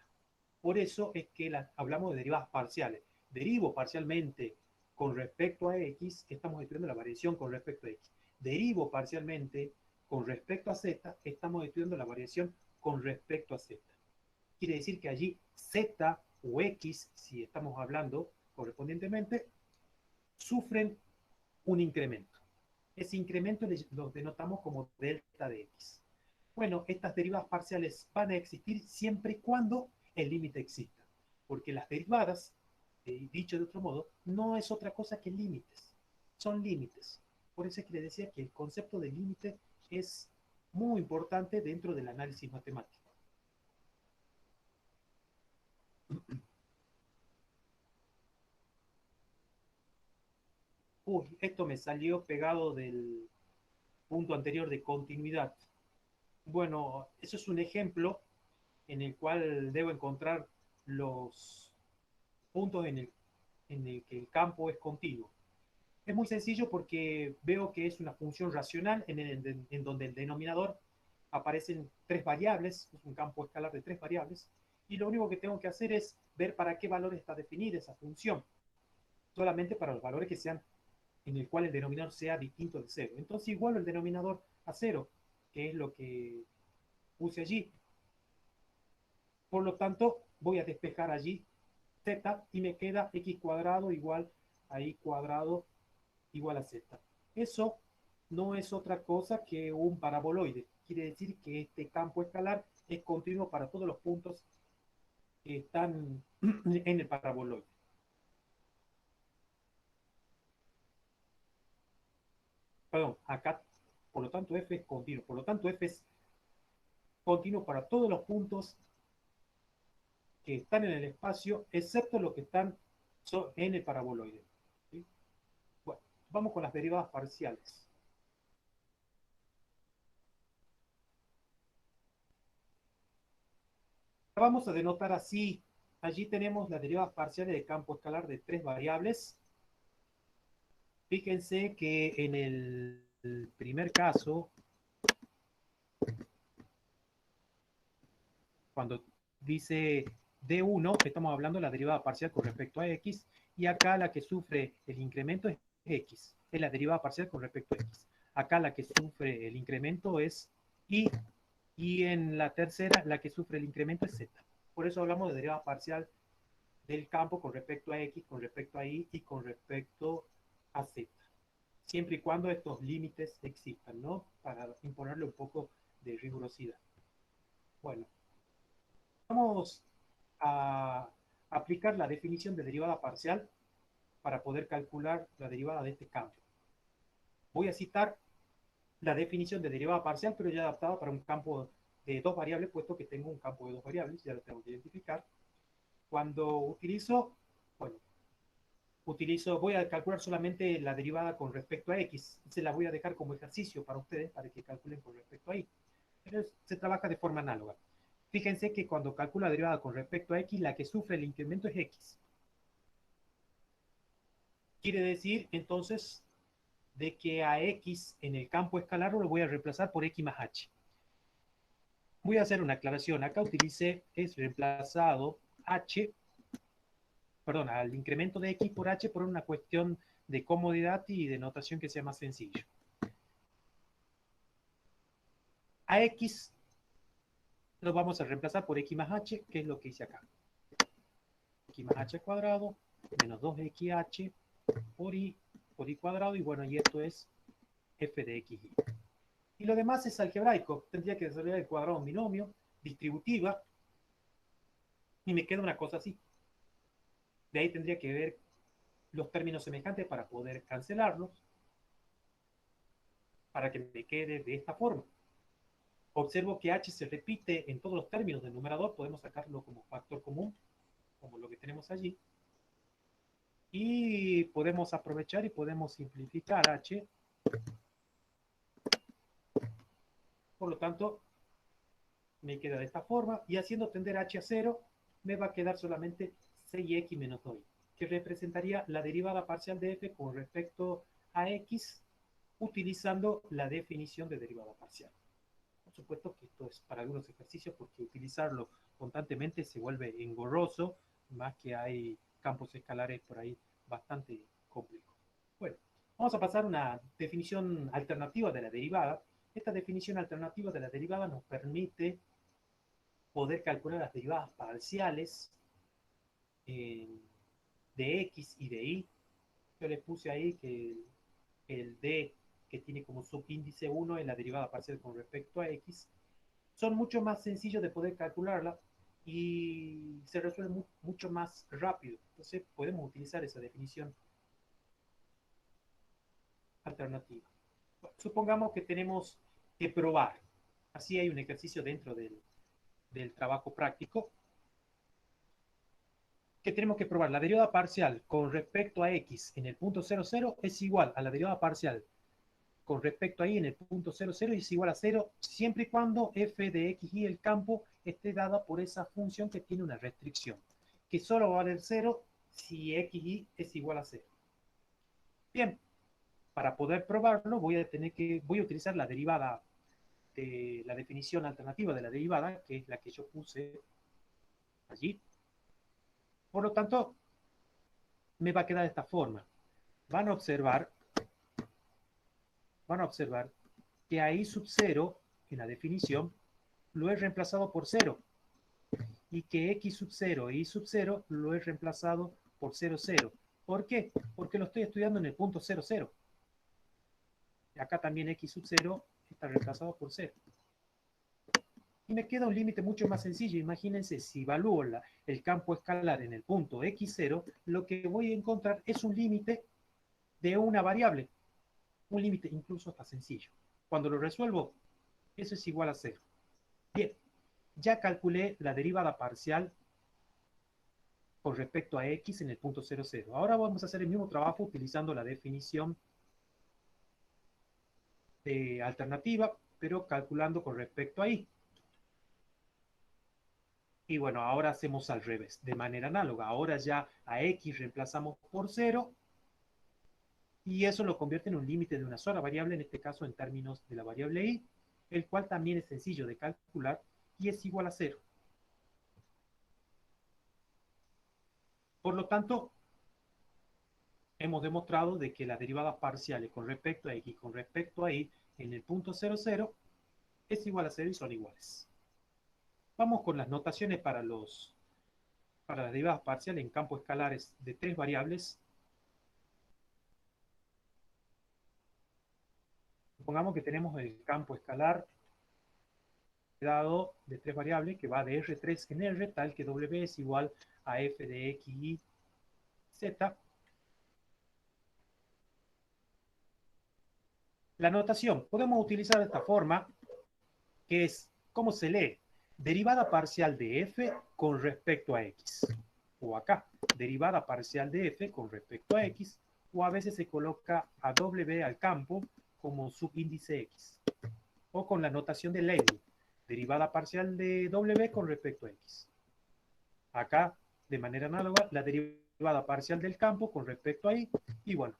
Por eso es que hablamos de derivadas parciales. Derivo parcialmente con respecto a X, estamos estudiando la variación con respecto a X. Derivo parcialmente con respecto a Z, estamos estudiando la variación con respecto a Z. Quiere decir que allí Z o X, si estamos hablando correspondientemente, sufren un incremento. Ese incremento lo denotamos como delta de X. Bueno, estas derivadas parciales van a existir siempre y cuando el límite exista, porque las derivadas, dicho de otro modo, no es otra cosa que límites, son límites. Por eso es que le decía que el concepto de límite es muy importante dentro del análisis matemático. Uy, esto me salió pegado del punto anterior de continuidad. Bueno, eso es un ejemplo en el cual debo encontrar los puntos en el que el campo es continuo. Es muy sencillo porque veo que es una función racional en donde el denominador aparecen 3 variables, es un campo escalar de 3 variables, y lo único que tengo que hacer es ver para qué valor está definida esa función, solamente para los valores que sean en el cual el denominador sea distinto de 0. Entonces igualo el denominador a 0, que es lo que puse allí. Por lo tanto, voy a despejar allí z y me queda x cuadrado igual a y cuadrado igual a z. Eso no es otra cosa que un paraboloide. Quiere decir que este campo escalar es continuo para todos los puntos que están en el paraboloide. Perdón, acá, por lo tanto, f es continuo. Por lo tanto, f es continuo para todos los puntos que están en el espacio, excepto los que están en el paraboloide. ¿Sí? Bueno, vamos con las derivadas parciales. La vamos a denotar así. Allí tenemos las derivadas parciales de campo escalar de 3 variables. Fíjense que en el primer caso, cuando dice D1, estamos hablando de la derivada parcial con respecto a X, y acá la que sufre el incremento es X, es la derivada parcial con respecto a X. Acá la que sufre el incremento es y en la tercera la que sufre el incremento es Z. Por eso hablamos de derivada parcial del campo con respecto a X, con respecto a Y y con respecto a Z. Siempre y cuando estos límites existan, ¿no? Para imponerle un poco de rigurosidad. Bueno, vamos a aplicar la definición de derivada parcial para poder calcular la derivada de este campo. Voy a citar la definición de derivada parcial, pero ya adaptada para un campo de 2 variables, puesto que tengo un campo de 2 variables, ya lo tengo que identificar. Cuando bueno, voy a calcular solamente la derivada con respecto a X. Se la voy a dejar como ejercicio para ustedes, para que calculen con respecto a Y. Pero se trabaja de forma análoga. Fíjense que cuando calculo la derivada con respecto a x, la que sufre el incremento es x. Quiere decir, entonces, de que a x en el campo escalar lo voy a reemplazar por x más h. Voy a hacer una aclaración. Acá utilicé, es reemplazado h, perdón, al incremento de x por h por una cuestión de comodidad y de notación que sea más sencillo. A x lo vamos a reemplazar por x más h, que es lo que hice acá. X más h cuadrado menos 2xh por i cuadrado, y bueno, y esto es f de xy. Y lo demás es algebraico. Tendría que desarrollar el cuadrado de un binomio, distributiva, y me queda una cosa así. De ahí tendría que ver los términos semejantes para poder cancelarlos, para que me quede de esta forma. Observo que h se repite en todos los términos del numerador, podemos sacarlo como factor común, como lo que tenemos allí, y podemos aprovechar y podemos simplificar h. Por lo tanto, me queda de esta forma, y haciendo tender h a 0, me va a quedar solamente 6x menos 2y, que representaría la derivada parcial de f con respecto a x, utilizando la definición de derivada parcial. Por supuesto que esto es para algunos ejercicios, porque utilizarlo constantemente se vuelve engorroso, más que hay campos escalares por ahí bastante complejos. Bueno, vamos a pasar a una definición alternativa de la derivada. Esta definición alternativa de la derivada nos permite poder calcular las derivadas parciales de x y de y. Yo les puse ahí que el d, que tiene como subíndice 1, es la derivada parcial con respecto a x. Son mucho más sencillos de poder calcularla y se resuelve mucho más rápido. Entonces podemos utilizar esa definición alternativa. Bueno, supongamos que tenemos que probar. Así hay un ejercicio dentro del trabajo práctico, que tenemos que probar la derivada parcial con respecto a x en el punto 0, 0 es igual a la derivada parcial con respecto a y en el punto 0, 0 y es igual a 0, siempre y cuando f de x y el campo esté dada por esa función que tiene una restricción, que solo va a valer 0 si x y es igual a 0. Bien, para poder probarlo voy a utilizar la derivada de la definición alternativa de la derivada, que es la que yo puse allí. Por lo tanto, me va a quedar de esta forma. Van a observar que a i sub 0 en la definición lo he reemplazado por 0, y que x sub 0 e y sub 0 lo he reemplazado por 0, 0. ¿Por qué? Porque lo estoy estudiando en el punto 0, 0. Acá también x sub 0 está reemplazado por 0. Y me queda un límite mucho más sencillo. Imagínense, si evalúo el campo escalar en el punto x0, lo que voy a encontrar es un límite de una variable. Un límite incluso hasta sencillo. Cuando lo resuelvo, eso es igual a 0. Bien, ya calculé la derivada parcial con respecto a x en el punto 0, 0. Ahora vamos a hacer el mismo trabajo utilizando la definición de alternativa, pero calculando con respecto a y. Y bueno, ahora hacemos al revés, de manera análoga. Ahora ya a x reemplazamos por 0, y eso lo convierte en un límite de una sola variable, en este caso en términos de la variable y, el cual también es sencillo de calcular y es igual a 0. Por lo tanto, hemos demostrado de que las derivadas parciales con respecto a x y con respecto a y en el punto 0, 0 es igual a 0 y son iguales. Vamos con las notaciones para las derivadas parciales en campos escalares de 3 variables. Supongamos que tenemos el campo escalar dado de 3 variables que va de R3 en R, tal que W es igual a f de x, y, z. La notación podemos utilizar de esta forma, que es, ¿cómo se lee? Derivada parcial de f con respecto a x. O acá, derivada parcial de f con respecto a x, o a veces se coloca a w al campo como subíndice x. O con la notación de Leibniz, derivada parcial de W con respecto a X. Acá, de manera análoga, la derivada parcial del campo con respecto a Y, y bueno,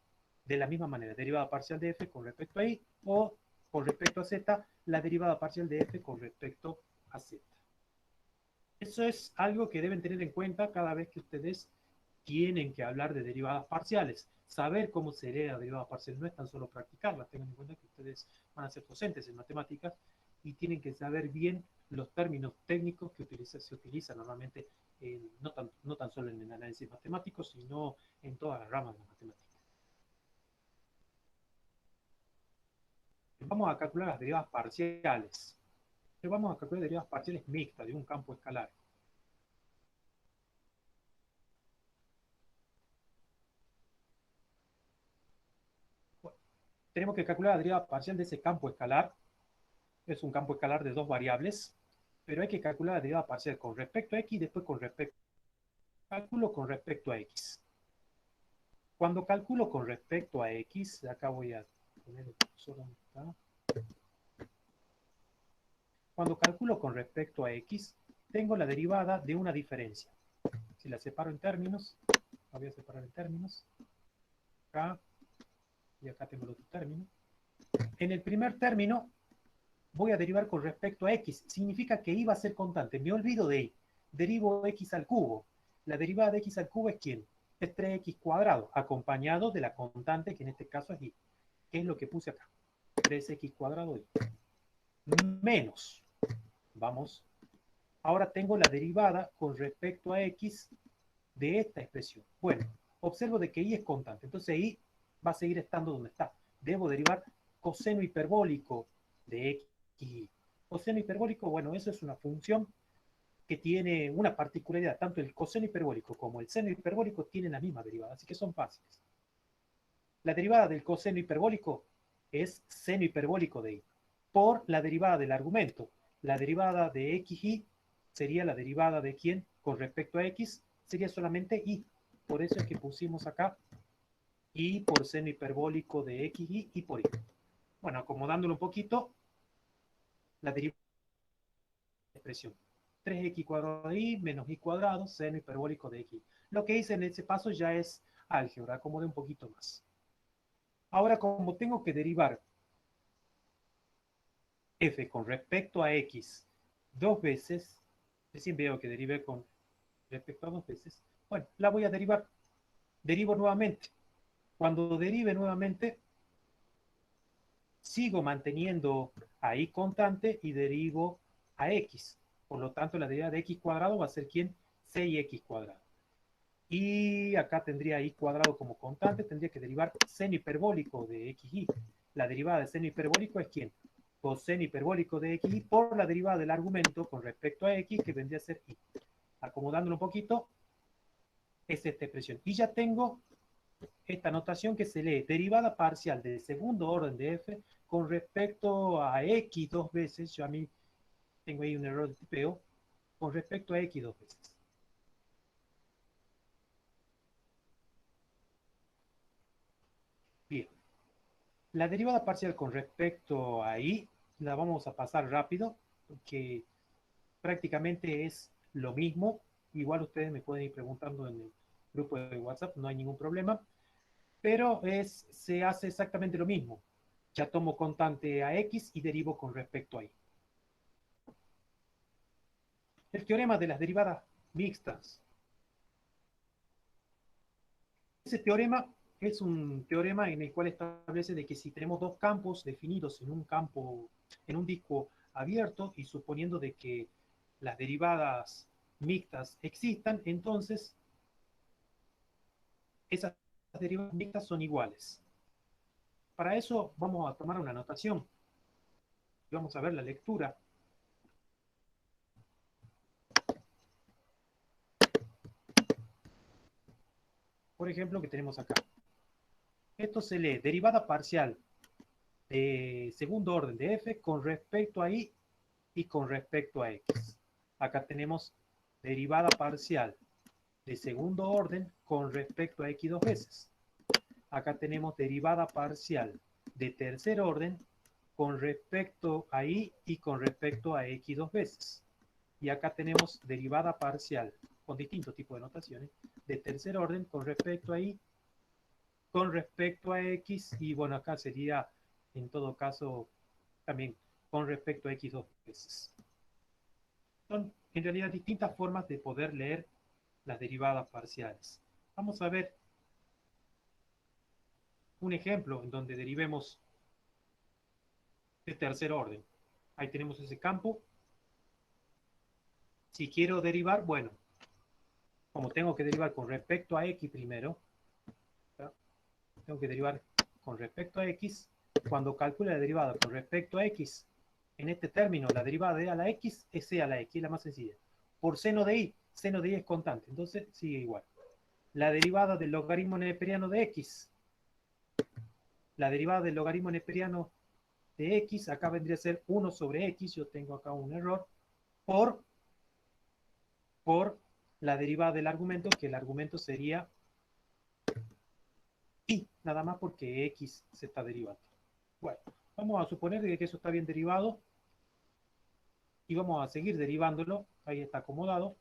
de la misma manera, derivada parcial de F con respecto a Y, o con respecto a Z, la derivada parcial de F con respecto a Z. Eso es algo que deben tener en cuenta cada vez que ustedes tienen que hablar de derivadas parciales. Saber cómo se hereda derivada parcial no es tan solo practicarlas. Tengan en cuenta que ustedes van a ser docentes en matemáticas y tienen que saber bien los términos técnicos que se utilizan normalmente, no tan solo en el análisis matemático, sino en todas las ramas de la matemática. Vamos a calcular las derivadas parciales. Vamos a calcular derivadas parciales mixtas de un campo escalar. Bueno, tenemos que calcular la derivada parcial de ese campo escalar. Es un campo escalar de dos variables, pero hay que calcular la derivada parcial con respecto a X y después con respecto a X. Cuando calculo con respecto a X, acá voy a poner el cursor donde está. Cuando calculo con respecto a X, tengo la derivada de una diferencia. Si la separo en términos, la voy a separar en términos. Acá, y acá tengo el otro término. En el primer término, voy a derivar con respecto a X. Significa que Y va a ser constante. Me olvido de Y. Derivo X al cubo. La derivada de X al cubo es ¿quién? Es 3X cuadrado, acompañado de la constante, que en este caso es Y. ¿Qué es lo que puse acá? 3X cuadrado Y. Menos. Vamos. Ahora tengo la derivada con respecto a X de esta expresión. Bueno, observo de que Y es constante. Entonces Y va a seguir estando donde está. Debo derivar coseno hiperbólico de X. Coseno hiperbólico, bueno, eso es una función que tiene una particularidad. Tanto el coseno hiperbólico como el seno hiperbólico tienen la misma derivada, así que son fáciles. La derivada del coseno hiperbólico es seno hiperbólico de Y por la derivada del argumento. La derivada de xy sería la derivada de quién con respecto a x, sería solamente y. Por eso es que pusimos acá y por seno hiperbólico de xy y por y. Bueno, acomodándolo un poquito, la derivada de la expresión 3x cuadrado de y menos y cuadrado seno hiperbólico de x. Lo que hice en ese paso ya es álgebra, acomodé un poquito más. Ahora, como tengo que derivar f con respecto a x dos veces, recién veo que derivé con respecto a dos veces, bueno, la voy a derivar. Derivo nuevamente. Cuando derive nuevamente, sigo manteniendo a y constante y derivo a x. Por lo tanto, la derivada de x cuadrado va a ser ¿quién? 6x cuadrado. Y acá tendría y cuadrado como constante, tendría que derivar seno hiperbólico de xy. La derivada de seno hiperbólico es ¿quién? Coseno hiperbólico de xy por la derivada del argumento con respecto a x, que vendría a ser y. Acomodándolo un poquito, es esta expresión. Y ya tengo esta notación que se lee derivada parcial de segundo orden de f con respecto a x dos veces. Yo a mí tengo ahí un error de tipeo. Con respecto a x dos veces. Bien. La derivada parcial con respecto a y la vamos a pasar rápido, porque prácticamente es lo mismo. Igual ustedes me pueden ir preguntando en el grupo de WhatsApp, no hay ningún problema. Pero se hace exactamente lo mismo. Ya tomo constante a x y derivo con respecto a y. El teorema de las derivadas mixtas. Ese teorema es un teorema en el cual establece de que si tenemos dos campos definidos en un campo, en un disco abierto, y suponiendo de que las derivadas mixtas existan, entonces esas derivadas mixtas son iguales. Para eso vamos a tomar una notación y vamos a ver la lectura. Por ejemplo, que tenemos acá. Esto se lee derivada parcial de segundo orden de f con respecto a y con respecto a x. Acá tenemos derivada parcial de segundo orden con respecto a x dos veces. Acá tenemos derivada parcial de tercer orden con respecto a y con respecto a x dos veces. Y acá tenemos derivada parcial con distintos tipos de notaciones de tercer orden con respecto a y, con respecto a x, y bueno, acá sería en todo caso también con respecto a x dos veces. Son en realidad distintas formas de poder leer las derivadas parciales. Vamos a ver un ejemplo en donde derivemos de tercer orden. Ahí tenemos ese campo. Si quiero derivar, bueno, como tengo que derivar con respecto a x primero, ¿verdad? Tengo que derivar con respecto a x. Cuando calcule la derivada con respecto a x, en este término, la derivada de a la x es c a la x, es la más sencilla. Por seno de y es constante, entonces sigue igual. La derivada del logaritmo neperiano de x, la derivada del logaritmo neperiano de x, acá vendría a ser 1 sobre x, yo tengo acá un error, por la derivada del argumento, que el argumento sería y, nada más porque x se está derivando. Bueno, vamos a suponer que eso está bien derivado y vamos a seguir derivándolo, ahí está acomodado.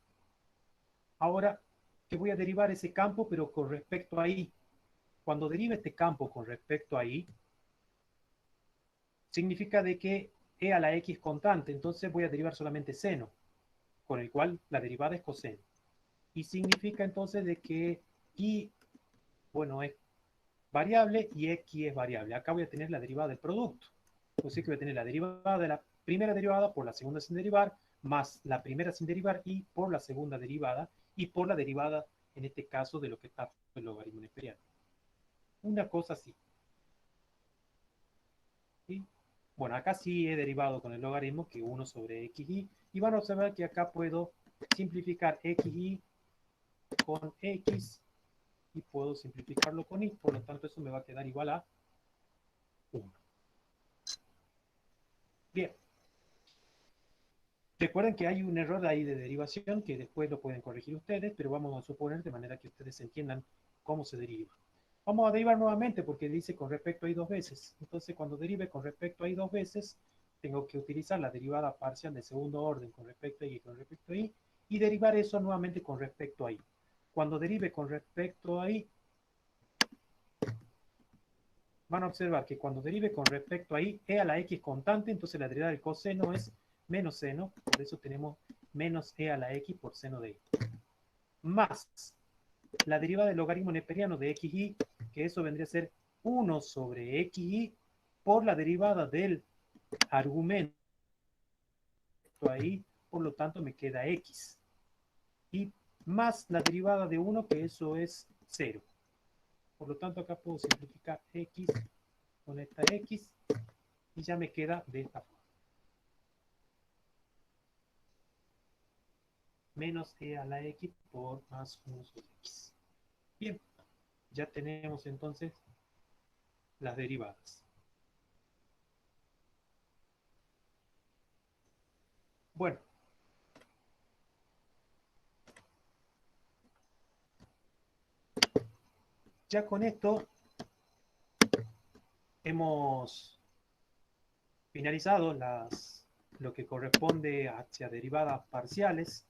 Ahora que voy a derivar ese campo, pero con respecto a y. Cuando derive este campo con respecto a y, significa de que e a la x es constante, entonces voy a derivar solamente seno, con el cual la derivada es coseno. Y significa entonces de que y, bueno, es variable y x es variable. Acá voy a tener la derivada del producto. Así que voy a tener la derivada de la primera derivada por la segunda sin derivar, más la primera sin derivar y por la segunda derivada, y por la derivada, en este caso, de lo que está el logaritmo neperiano. Una cosa así. ¿Sí? Bueno, acá sí he derivado con el logaritmo que 1 sobre xy, y van a observar que acá puedo simplificar xy con x y puedo simplificarlo con y, por lo tanto eso me va a quedar igual a 1. Bien, recuerden que hay un error ahí de derivación que después lo pueden corregir ustedes, pero vamos a suponer de manera que ustedes entiendan cómo se deriva. Vamos a derivar nuevamente porque dice con respecto a y dos veces. Entonces, cuando derive con respecto a y dos veces, tengo que utilizar la derivada parcial de segundo orden con respecto a y con respecto a y derivar eso nuevamente con respecto a y. Cuando derive con respecto a y, van a observar que cuando derive con respecto a y, e a la x constante, entonces la derivada del coseno es menos seno, por eso tenemos menos e a la x por seno de y. Más la derivada del logaritmo neperiano de xy, que eso vendría a ser 1 sobre xy por la derivada del argumento ahí, por lo tanto me queda x. Y más la derivada de 1, que eso es 0. Por lo tanto, acá puedo simplificar x con esta x y ya me queda de esta forma. Menos e a la x por más 1 sobre x. Bien, ya tenemos entonces las derivadas. Bueno, ya con esto hemos finalizado lo que corresponde hacia derivadas parciales.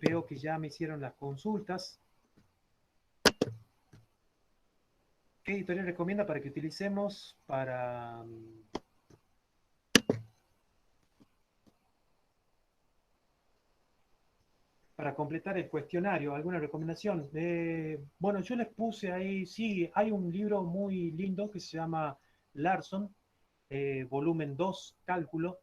Veo que ya me hicieron las consultas. ¿Qué editorial recomienda para que utilicemos para completar el cuestionario? ¿Alguna recomendación? Bueno, yo les puse ahí, sí, hay un libro muy lindo que se llama Larson, volumen 2, cálculo,